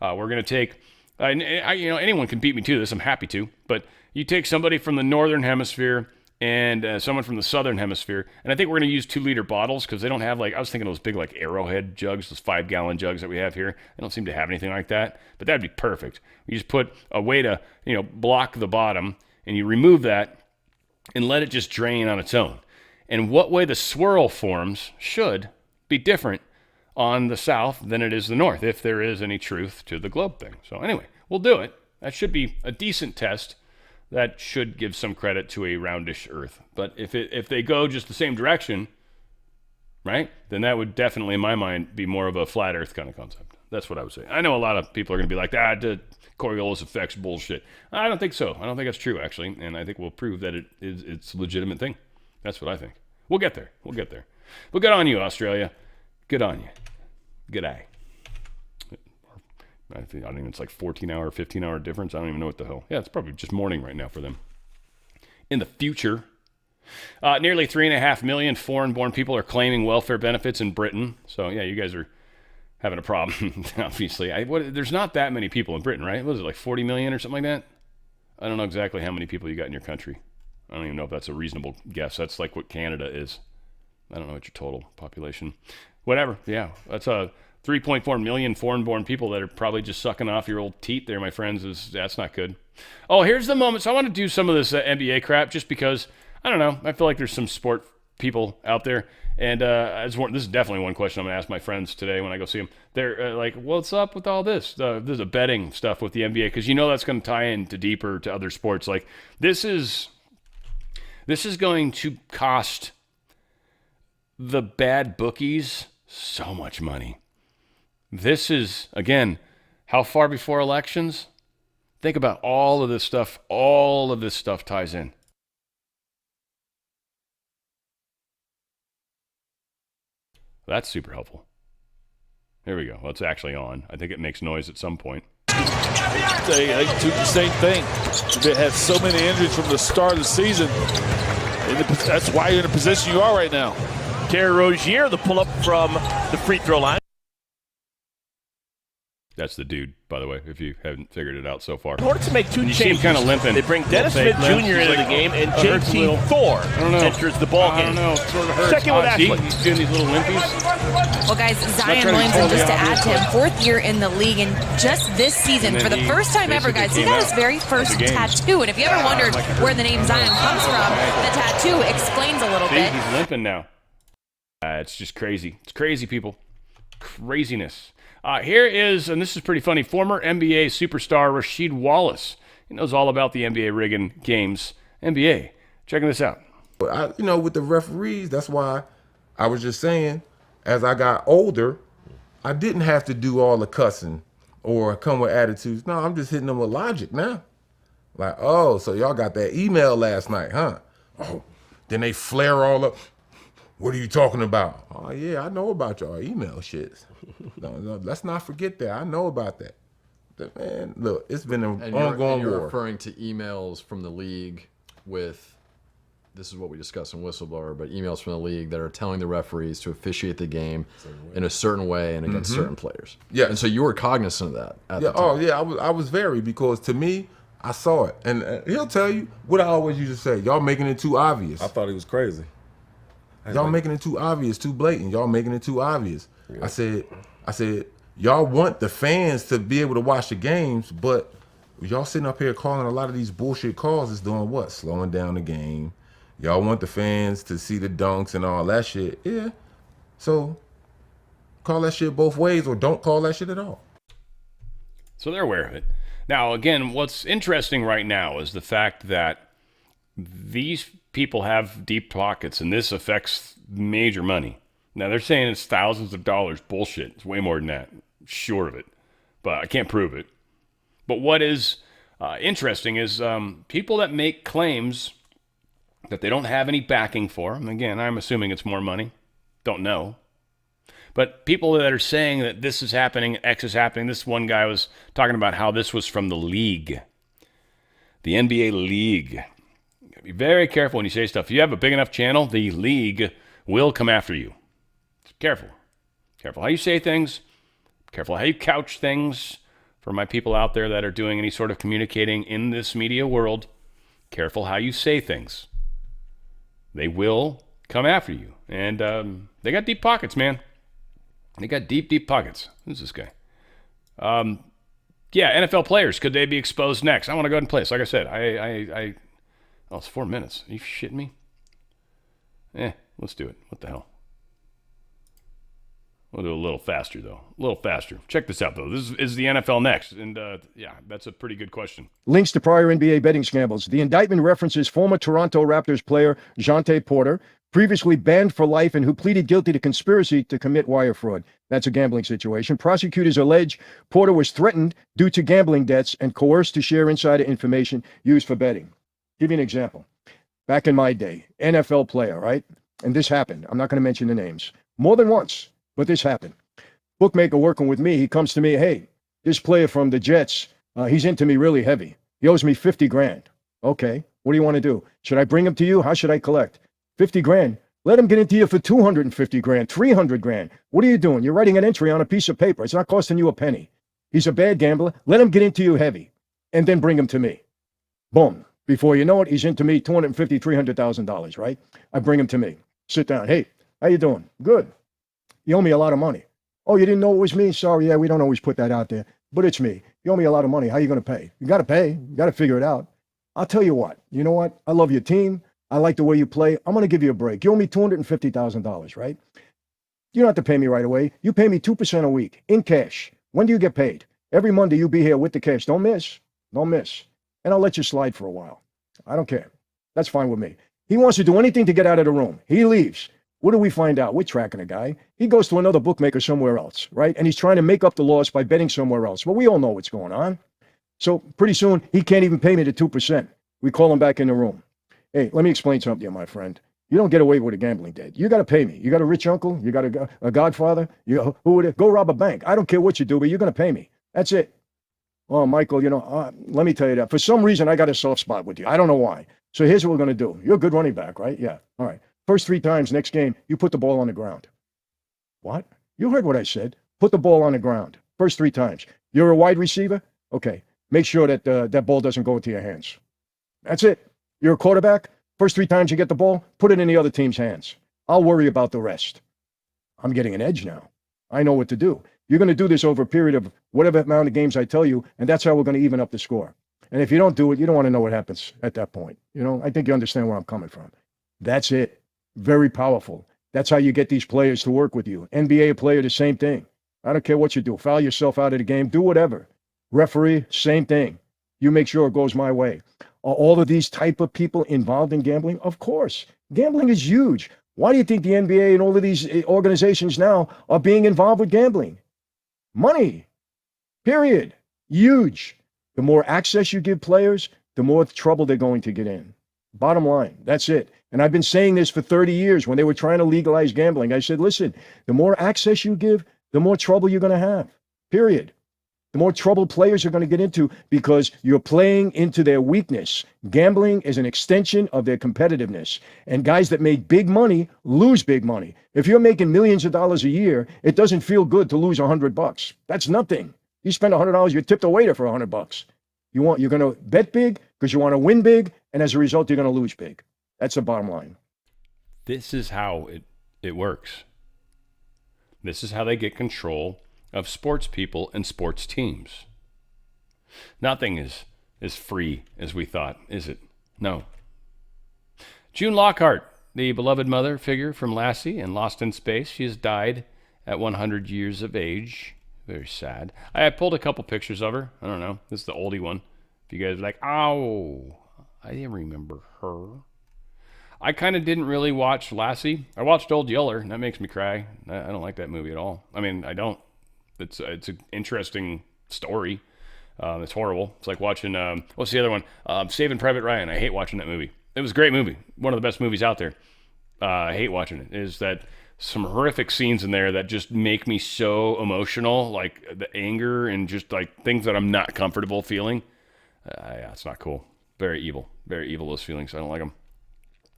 Speaker 1: We're gonna take. Anyone can beat me to this. I'm happy to. But you take somebody from the northern hemisphere and someone from the southern hemisphere, and I think we're gonna use 2-liter bottles because they don't have I was thinking those big Arrowhead jugs, those 5-gallon jugs that we have here. They don't seem to have anything like that. But that'd be perfect. You just put a way to block the bottom, and you remove that and let it just drain on its own. And what way the swirl forms should be different on the south than it is the north, if there is any truth to the globe thing. So anyway, we'll do it. That should be a decent test. That should give some credit to a roundish earth. But if they go just the same direction, right, then that would definitely, in my mind, be more of a flat earth kind of concept. That's what I would say. I know a lot of people are going to be like, the Coriolis effect's bullshit. I don't think so. I don't think that's true, actually. And I think we'll prove that it's a legitimate thing. That's what I think. We'll get there. But good on you, Australia. Good on you. Good eye. I think it's 14-hour, 15-hour difference. I don't even know what the hell. Yeah, it's probably just morning right now for them. In the future, nearly 3.5 million foreign-born people are claiming welfare benefits in Britain. So, yeah, you guys are having a problem, obviously. There's not that many people in Britain, right? What is it, 40 million or something like that? I don't know exactly how many people you got in your country. I don't even know if that's a reasonable guess. That's like what Canada is. I don't know what your total population. Whatever, yeah. That's 3.4 million foreign-born people that are probably just sucking off your old teat there, my friends. That's not good. Oh, here's the moment. So I want to do some of this NBA crap just because, I don't know, I feel like there's some sport people out there. And this is definitely one question I'm going to ask my friends today when I go see them. They're like, what's up with all this? There's a betting stuff with the NBA because that's going to tie into deeper to other sports. Like, this is going to cost the bad bookies so much money. This is, again, how far before elections? Think about all of this stuff. All of this stuff ties in. That's super helpful. Here we go. Well, it's actually on. I think it makes noise at some point.
Speaker 15: They do the same thing. They had so many injuries from the start of the season. That's why you're in the position you are right now.
Speaker 16: Terry Rozier, the pull-up from the free throw line.
Speaker 1: That's the dude, by the way, if you haven't figured it out so far.
Speaker 16: In order to make two
Speaker 1: changes,
Speaker 16: changes,
Speaker 1: kind of limping.
Speaker 16: They bring Dennis Smith Jr. into the game, and JT Thor enters the ball game.
Speaker 1: I don't know. It sort of hurts.
Speaker 16: Check in with Ashley.
Speaker 1: He's doing these little limpies.
Speaker 17: Well, guys, Zion Williamson, just to add to him, 4th year in the league, and just this season, for the first time ever, guys, he got his very first tattoo. And if you ever wondered where the name Zion comes from, the tattoo explains a little bit.
Speaker 1: He's limping now. It's just crazy. It's crazy, people. Craziness. Here is, and this is pretty funny, former NBA superstar Rasheed Wallace. He knows all about the NBA rigging games. NBA. Checking this out.
Speaker 18: With the referees, that's why I was just saying, as I got older, I didn't have to do all the cussing or come with attitudes. No, I'm just hitting them with logic now. Like, oh, so y'all got that email last night, huh? Oh, then they flare all up. What are you talking about? Oh, yeah, I know about y'all email shits. No, let's not forget that. I know about that. Man, look, it's been an ongoing
Speaker 19: you're
Speaker 18: war.
Speaker 19: Referring to emails from the league with, this is what we discussed in Whistleblower, but emails from the league that are telling the referees to officiate the game in a certain way and against certain players.
Speaker 18: Yeah.
Speaker 19: And so you were cognizant of that at the time.
Speaker 18: Oh, yeah, I was very, because to me, I saw it. And he'll tell you what I always used to say, y'all making it too obvious.
Speaker 20: I thought he was crazy.
Speaker 18: Y'all making it too obvious, too blatant. Y'all making it too obvious. Yeah. I said, y'all want the fans to be able to watch the games, but y'all sitting up here calling a lot of these bullshit calls is doing what? Slowing down the game. Y'all want the fans to see the dunks and all that shit. Yeah. So call that shit both ways, or don't call that shit at all.
Speaker 1: So they're aware of it. Now, again, what's interesting right now is the fact that these people have deep pockets, and this affects major money. Now, they're saying it's thousands of dollars. Bullshit. It's way more than that. Sure of it. But I can't prove it. But what is interesting is people that make claims that they don't have any backing for. And again, I'm assuming it's more money. Don't know. But people that are saying that this is happening, X is happening. This one guy was talking about how this was from the league. The NBA league. Be very careful when you say stuff. If you have a big enough channel, the league will come after you. Careful. Careful how you say things. Careful how you couch things. For my people out there that are doing any sort of communicating in this media world, careful how you say things. They will come after you. And they got deep pockets, man. They got deep, deep pockets. Who's this guy? Yeah, NFL players. Could they be exposed next? I want to go ahead and play this. Like I said, oh, it's 4 minutes. Are you shitting me? Let's do it. What the hell? We'll do a little faster, though. A little faster. Check this out, though. This is the NFL next. And, yeah, that's a pretty good question.
Speaker 21: Links to prior NBA betting scandals. The indictment references former Toronto Raptors player Jontay Porter, previously banned for life and who pleaded guilty to conspiracy to commit wire fraud. That's a gambling situation. Prosecutors allege Porter was threatened due to gambling debts and coerced to share insider information used for betting. Give you an example. Back in my day, NFL player, right? And this happened. I'm not going to mention the names. More than once, but this happened. Bookmaker working with me, he comes to me, hey, this player from the Jets, he's into me really heavy. He owes me 50 grand. Okay, what do you want to do? Should I bring him to you? How should I collect? 50 grand. Let him get into you for 250 grand, 300 grand. What are you doing? You're writing an entry on a piece of paper. It's not costing you a penny. He's a bad gambler. Let him get into you heavy and then bring him to me. Boom. Before you know it, he's into me $250,000, $300,000, right? I bring him to me. Sit down. Hey, how you doing? Good. You owe me a lot of money. Oh, you didn't know it was me? Sorry, yeah, we don't always put that out there. But it's me. You owe me a lot of money. How are you going to pay? You got to pay. You got to figure it out. I'll tell you what. You know what? I love your team. I like the way you play. I'm going to give you a break. You owe me $250,000, right? You don't have to pay me right away. You pay me 2% a week in cash. When do you get paid? Every Monday you be here with the cash. Don't miss. Don't miss. And I'll let you slide for a while. I don't care. That's fine with me. He wants to do anything to get out of the room. He leaves. What do we find out? We're tracking a guy. He goes to another bookmaker somewhere else, right? And he's trying to make up the loss by betting somewhere else. Well, we all know what's going on. So pretty soon, he can't even pay me the 2%. We call him back in the room. Hey, let me explain something to you, my friend. You don't get away with a gambling debt. You got to pay me. You got a rich uncle. You got a godfather. Who would it? Go rob a bank. I don't care what you do, but you're going to pay me. That's it. Oh, Michael, let me tell you that. For some reason, I got a soft spot with you. I don't know why. So here's what we're going to do. You're a good running back, right? Yeah. All right. First 3 times, next game, you put the ball on the ground. What? You heard what I said. Put the ball on the ground. First 3 times. You're a wide receiver? Okay. Make sure that that ball doesn't go into your hands. That's it. You're a quarterback? First 3 times you get the ball, put it in the other team's hands. I'll worry about the rest. I'm getting an edge now. I know what to do. You're going to do this over a period of whatever amount of games I tell you, and that's how we're going to even up the score. And if you don't do it, you don't want to know what happens at that point. I think you understand where I'm coming from. That's it. Very powerful. That's how you get these players to work with you. NBA player, the same thing. I don't care what you do. Foul yourself out of the game. Do whatever. Referee, same thing. You make sure it goes my way. Are all of these type of people involved in gambling? Of course. Gambling is huge. Why do you think the NBA and all of these organizations now are being involved with gambling? Money. Period. Huge. The more access you give players, the more trouble they're going to get in. Bottom line, that's it. And I've been saying this for 30 years when they were trying to legalize gambling. I said, listen, the more access you give, the more trouble you're going to have. Period. The more trouble players are going to get into because you're playing into their weakness. Gambling is an extension of their competitiveness. And guys that make big money lose big money. If you're making millions of dollars a year, it doesn't feel good to lose $100. That's nothing. You spend $100, you tip the waiter for $100. You're going to bet big because you want to win big, and as a result, you're going to lose big. That's the bottom line.
Speaker 1: This is how it works. This is how they get control of sports people and sports teams. Nothing is as free as we thought, is it? No. June Lockhart, the beloved mother figure from Lassie and Lost in Space, she has died at 100 years of age. Very sad. I pulled a couple pictures of her. I don't know. This is the oldie one. If you guys are like, oh, I didn't remember her. I kind of didn't really watch Lassie. I watched Old Yeller, and that makes me cry. I don't like that movie at all. I mean, I don't. It's an interesting story. It's horrible. It's like watching, what's the other one? Saving Private Ryan. I hate watching that movie. It was a great movie. One of the best movies out there. I hate watching it. Is that some horrific scenes in there that just make me so emotional, like the anger and just like things that I'm not comfortable feeling. Yeah, it's not cool. Very evil. Very evil, those feelings. I don't like them.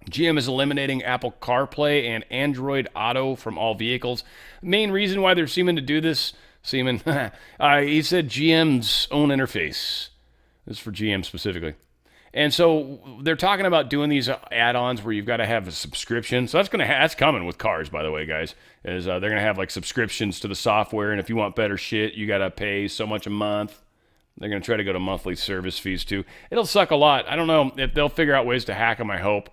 Speaker 1: GM is eliminating Apple CarPlay and Android Auto from all vehicles. Main reason why they're seeming to do this, he said GM's own interface. This is for GM specifically. And so they're talking about doing these add-ons where you've got to have a subscription. So that's coming with cars, by the way, guys. Is they're going to have like subscriptions to the software, and if you want better shit, you got to pay so much a month. They're going to try to go to monthly service fees too. It'll suck a lot. I don't know if they'll figure out ways to hack them, I hope.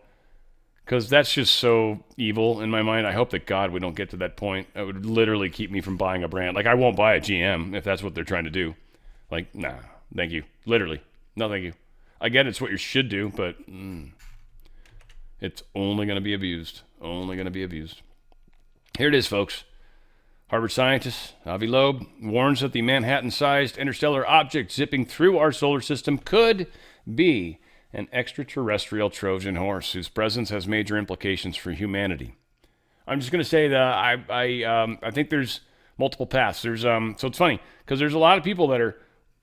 Speaker 1: Because that's just so evil in my mind. I hope that God we don't get to that point. It would literally keep me from buying a brand. Like, I won't buy a GM if that's what they're trying to do. Like, nah, thank you. Literally. No, thank you. I get it's what you should do, but it's only going to be abused. Only going to be abused. Here it is, folks. Harvard scientist Avi Loeb warns that the Manhattan-sized interstellar object zipping through our solar system could be an extraterrestrial Trojan horse whose presence has major implications for humanity. I'm just going to say that I think there's multiple paths. There's so it's funny because there's a lot of people that are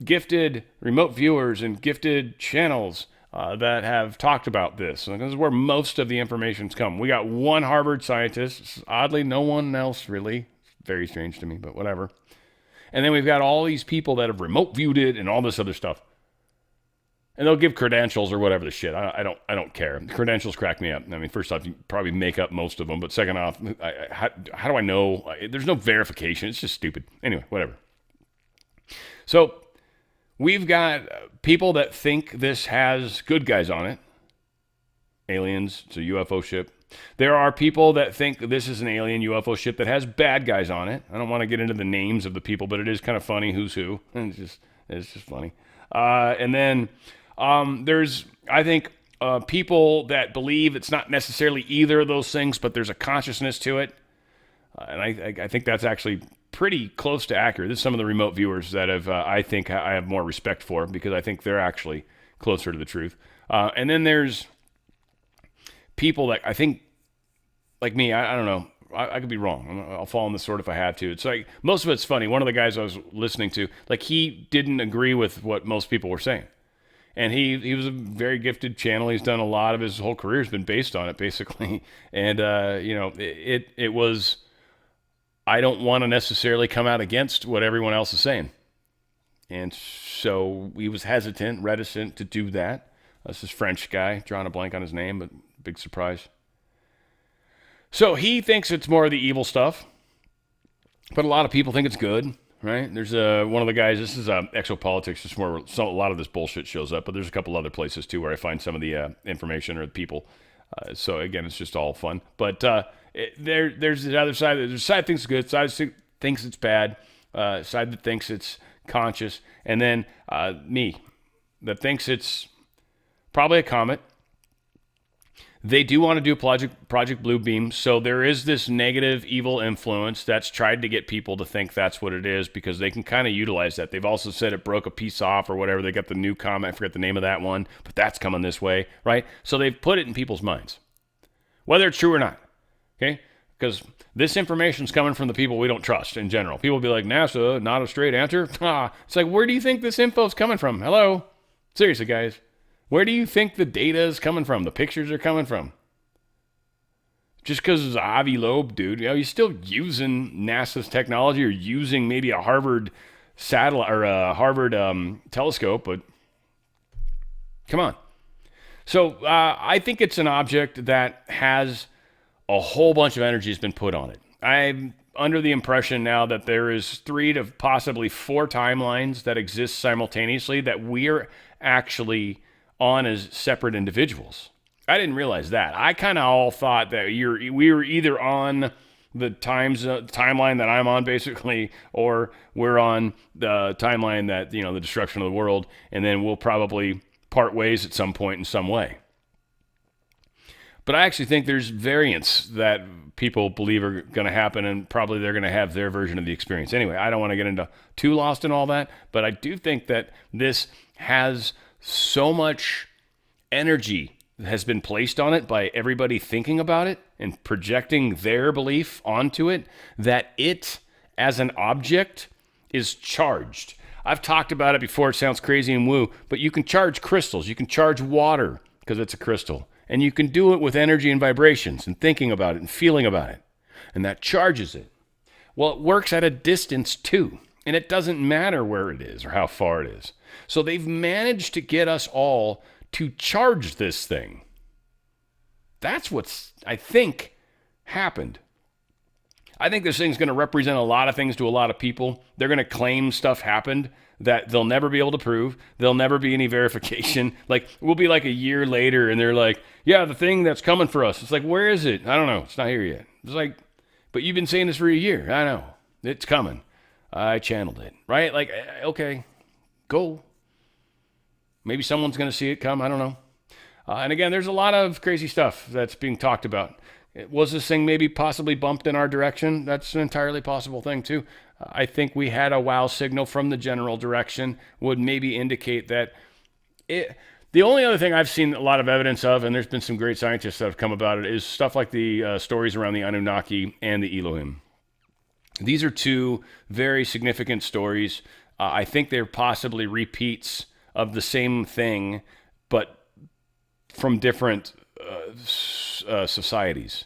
Speaker 1: gifted remote viewers and gifted channels that have talked about this. And this is where most of the information's come. We got one Harvard scientist. Oddly, no one else really. Very strange to me, but whatever. And then we've got all these people that have remote viewed it and all this other stuff. And they'll give credentials or whatever the shit. I don't care. The credentials crack me up. I mean, first off, you probably make up most of them. But second off, how do I know? There's no verification. It's just stupid. Anyway, whatever. So we've got people that think this has good guys on it. Aliens. It's a UFO ship. There are people that think this is an alien UFO ship that has bad guys on it. I don't want to get into the names of the people, but it is kind of funny who's who. It's just funny. And then there's, I think, people that believe it's not necessarily either of those things, but there's a consciousness to it. And I think that's actually pretty close to accurate. This is some of the remote viewers that I think I have more respect for because I think they're actually closer to the truth. And then there's people that I think, like me, I don't know. I could be wrong. I'll fall on this sword if I have to. It's like, most of it's funny. One of the guys I was listening to, like, he didn't agree with what most people were saying. And he was a very gifted channel. He's done a lot of his whole career has been based on it, basically. And, it was, I don't want to necessarily come out against what everyone else is saying. And so he was hesitant, reticent to do that. This is French guy, drawing a blank on his name, but big surprise. So he thinks it's more of the evil stuff, but a lot of people think it's good, right? There's one of the guys, this is Exopolitics, just where a lot of this bullshit shows up, but there's a couple other places too where I find some of the information or the people. So again, it's just all fun. But there's the other side. There's a side that thinks it's good, side that thinks it's bad, side that thinks it's conscious, and then me that thinks it's probably a comet. They do want to do Project Bluebeam, so there is this negative, evil influence that's tried to get people to think that's what it is because they can kind of utilize that. They've also said it broke a piece off or whatever. They got the new comment, I forget the name of that one, but that's coming this way, right? So they've put it in people's minds, whether it's true or not, okay? Because this information's coming from the people we don't trust in general. People be like, NASA, not a straight answer. It's like, where do you think this info's coming from? Hello? Seriously, guys. Where do you think the data is coming from? The pictures are coming from? Just because it's Avi Loeb, dude, you're still using NASA's technology or using maybe a Harvard satellite or a Harvard telescope, but come on. So I think it's an object that has a whole bunch of energy has been put on it. I'm under the impression now that there is 3 to possibly 4 timelines that exist simultaneously that we're actually on as separate individuals. I didn't realize that. I kind of all thought that we were either on the timeline that I'm on, basically, or we're on the timeline that, the destruction of the world, and then we'll probably part ways at some point in some way. But I actually think there's variants that people believe are going to happen, and probably they're going to have their version of the experience. Anyway, I don't want to get into too lost in all that, but I do think that this has so much energy has been placed on it by everybody thinking about it and projecting their belief onto it that it, as an object, is charged. I've talked about it before. It sounds crazy and woo, but you can charge crystals. You can charge water because it's a crystal. And you can do it with energy and vibrations and thinking about it and feeling about it. And that charges it. Well, it works at a distance too. And it doesn't matter where it is or how far it is. So they've managed to get us all to charge this thing. That's what's, I think, happened. I think this thing's going to represent a lot of things to a lot of people. They're going to claim stuff happened that they'll never be able to prove. There'll never be any verification. Like, we'll be like a year later and they're like, yeah, the thing that's coming for us. It's like, where is it? I don't know. It's not here yet. It's like, but you've been saying this for a year. I know. It's coming. I channeled it, right? Like, okay, go. Maybe someone's going to see it come. I don't know. And again, there's a lot of crazy stuff that's being talked about. Was this thing maybe possibly bumped in our direction? That's an entirely possible thing too. I think we had a wow signal from the general direction would maybe indicate that it. The only other thing I've seen a lot of evidence of, and there's been some great scientists that have come about it, is stuff like the stories around the Anunnaki and the Elohim. These are 2 very significant stories. I think they're possibly repeats of the same thing, but from different societies.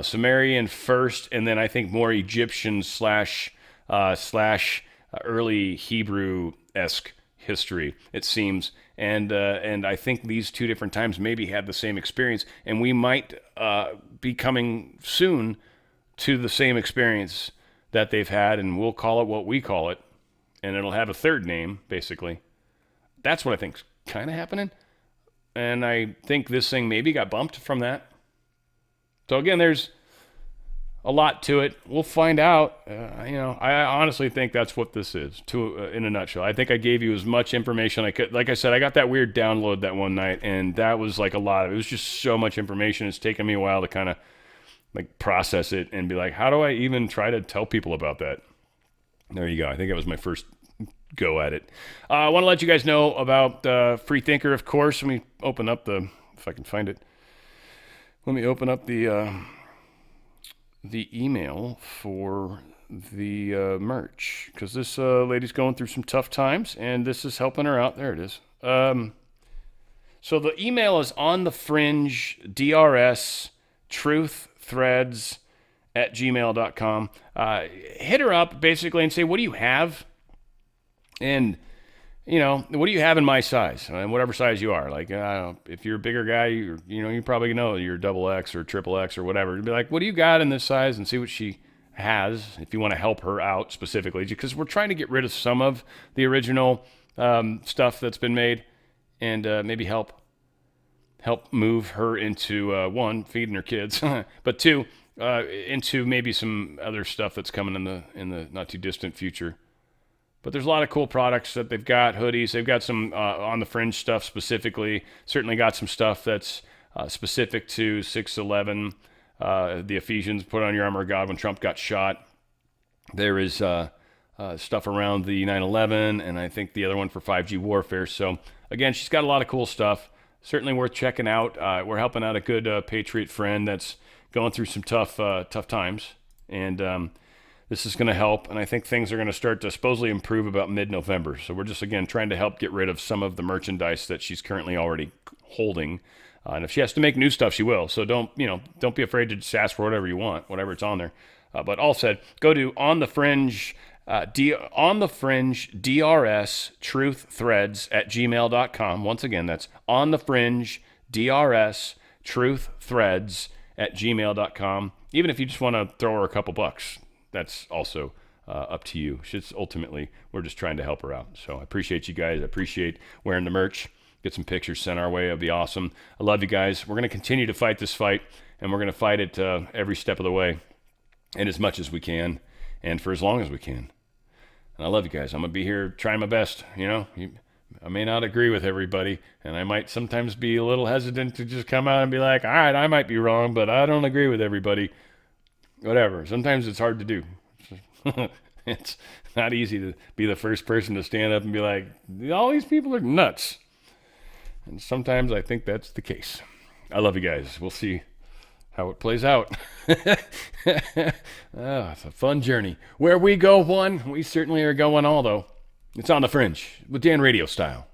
Speaker 1: Sumerian first, and then I think more Egyptian slash early Hebrew-esque history, it seems. And I think these 2 different times maybe had the same experience, and we might be coming soon to the same experience that they've had, and we'll call it what we call it, and it'll have a third name, basically. That's what I think's kind of happening. And I think this thing maybe got bumped from that. So again, there's a lot to it. We'll find out. I honestly think that's what this is, in a nutshell. I think I gave you as much information I could. Like I said, I got that weird download that one night, and that was like a lot. It was just so much information. It's taken me a while to kind of like process it and be like, how do I even try to tell people about that? There you go. I think that was my first go at it. I want to let you guys know about Free Thinker, of course. Let me open up if I can find it. Let me open up the email for the merch, because this lady's going through some tough times, and this is helping her out. There it is. So the email is on the Fringe, DRS, truth threads @gmail.com. Hit her up basically and say, what do you have? And, what do you have in my size? And whatever size you are. Like, if you're a bigger guy, you probably know you're double X or triple X or whatever. Be like, what do you got in this size? And see what she has, if you want to help her out specifically. Because we're trying to get rid of some of the original stuff that's been made, and maybe help move her into, 1, feeding her kids, but 2, into maybe some other stuff that's coming in the not too distant future. But there's a lot of cool products that they've got. Hoodies. They've got some on the Fringe stuff specifically. Certainly got some stuff that's specific to 6/11, the Ephesians, put on your armor of God when Trump got shot. There is stuff around the 9/11, and I think the other one for 5G warfare. So again, she's got a lot of cool stuff. Certainly worth checking out. We're helping out a good Patriot friend that's going through some tough times, and this is going to help. And I think things are going to start to supposedly improve about mid-November. So we're just again trying to help get rid of some of the merchandise that she's currently already holding. And if she has to make new stuff, she will. So don't be afraid to just ask for whatever you want, whatever it's on there. But all said, go to On the Fringe DRS Truth Threads at gmail.com. Once again, that's On the Fringe DRS Truth Threads at gmail.com. Even if you just want to throw her a couple bucks, that's also up to you. Ultimately, we're just trying to help her out. So I appreciate you guys. I appreciate wearing the merch. Get some pictures sent our way. It'd be awesome. I love you guys. We're going to continue to fight this fight, and we're going to fight it every step of the way and as much as we can and for as long as we can. And I love you guys. I'm going to be here trying my best. I may not agree with everybody, and I might sometimes be a little hesitant to just come out and be like, all right, I might be wrong, but I don't agree with everybody. Whatever. Sometimes it's hard to do. It's not easy to be the first person to stand up and be like, all these people are nuts. And sometimes I think that's the case. I love you guys. We'll see how it plays out. It's a fun journey. Where we go one, we certainly are going all, though. It's On the Fringe with Dan RadioStyle.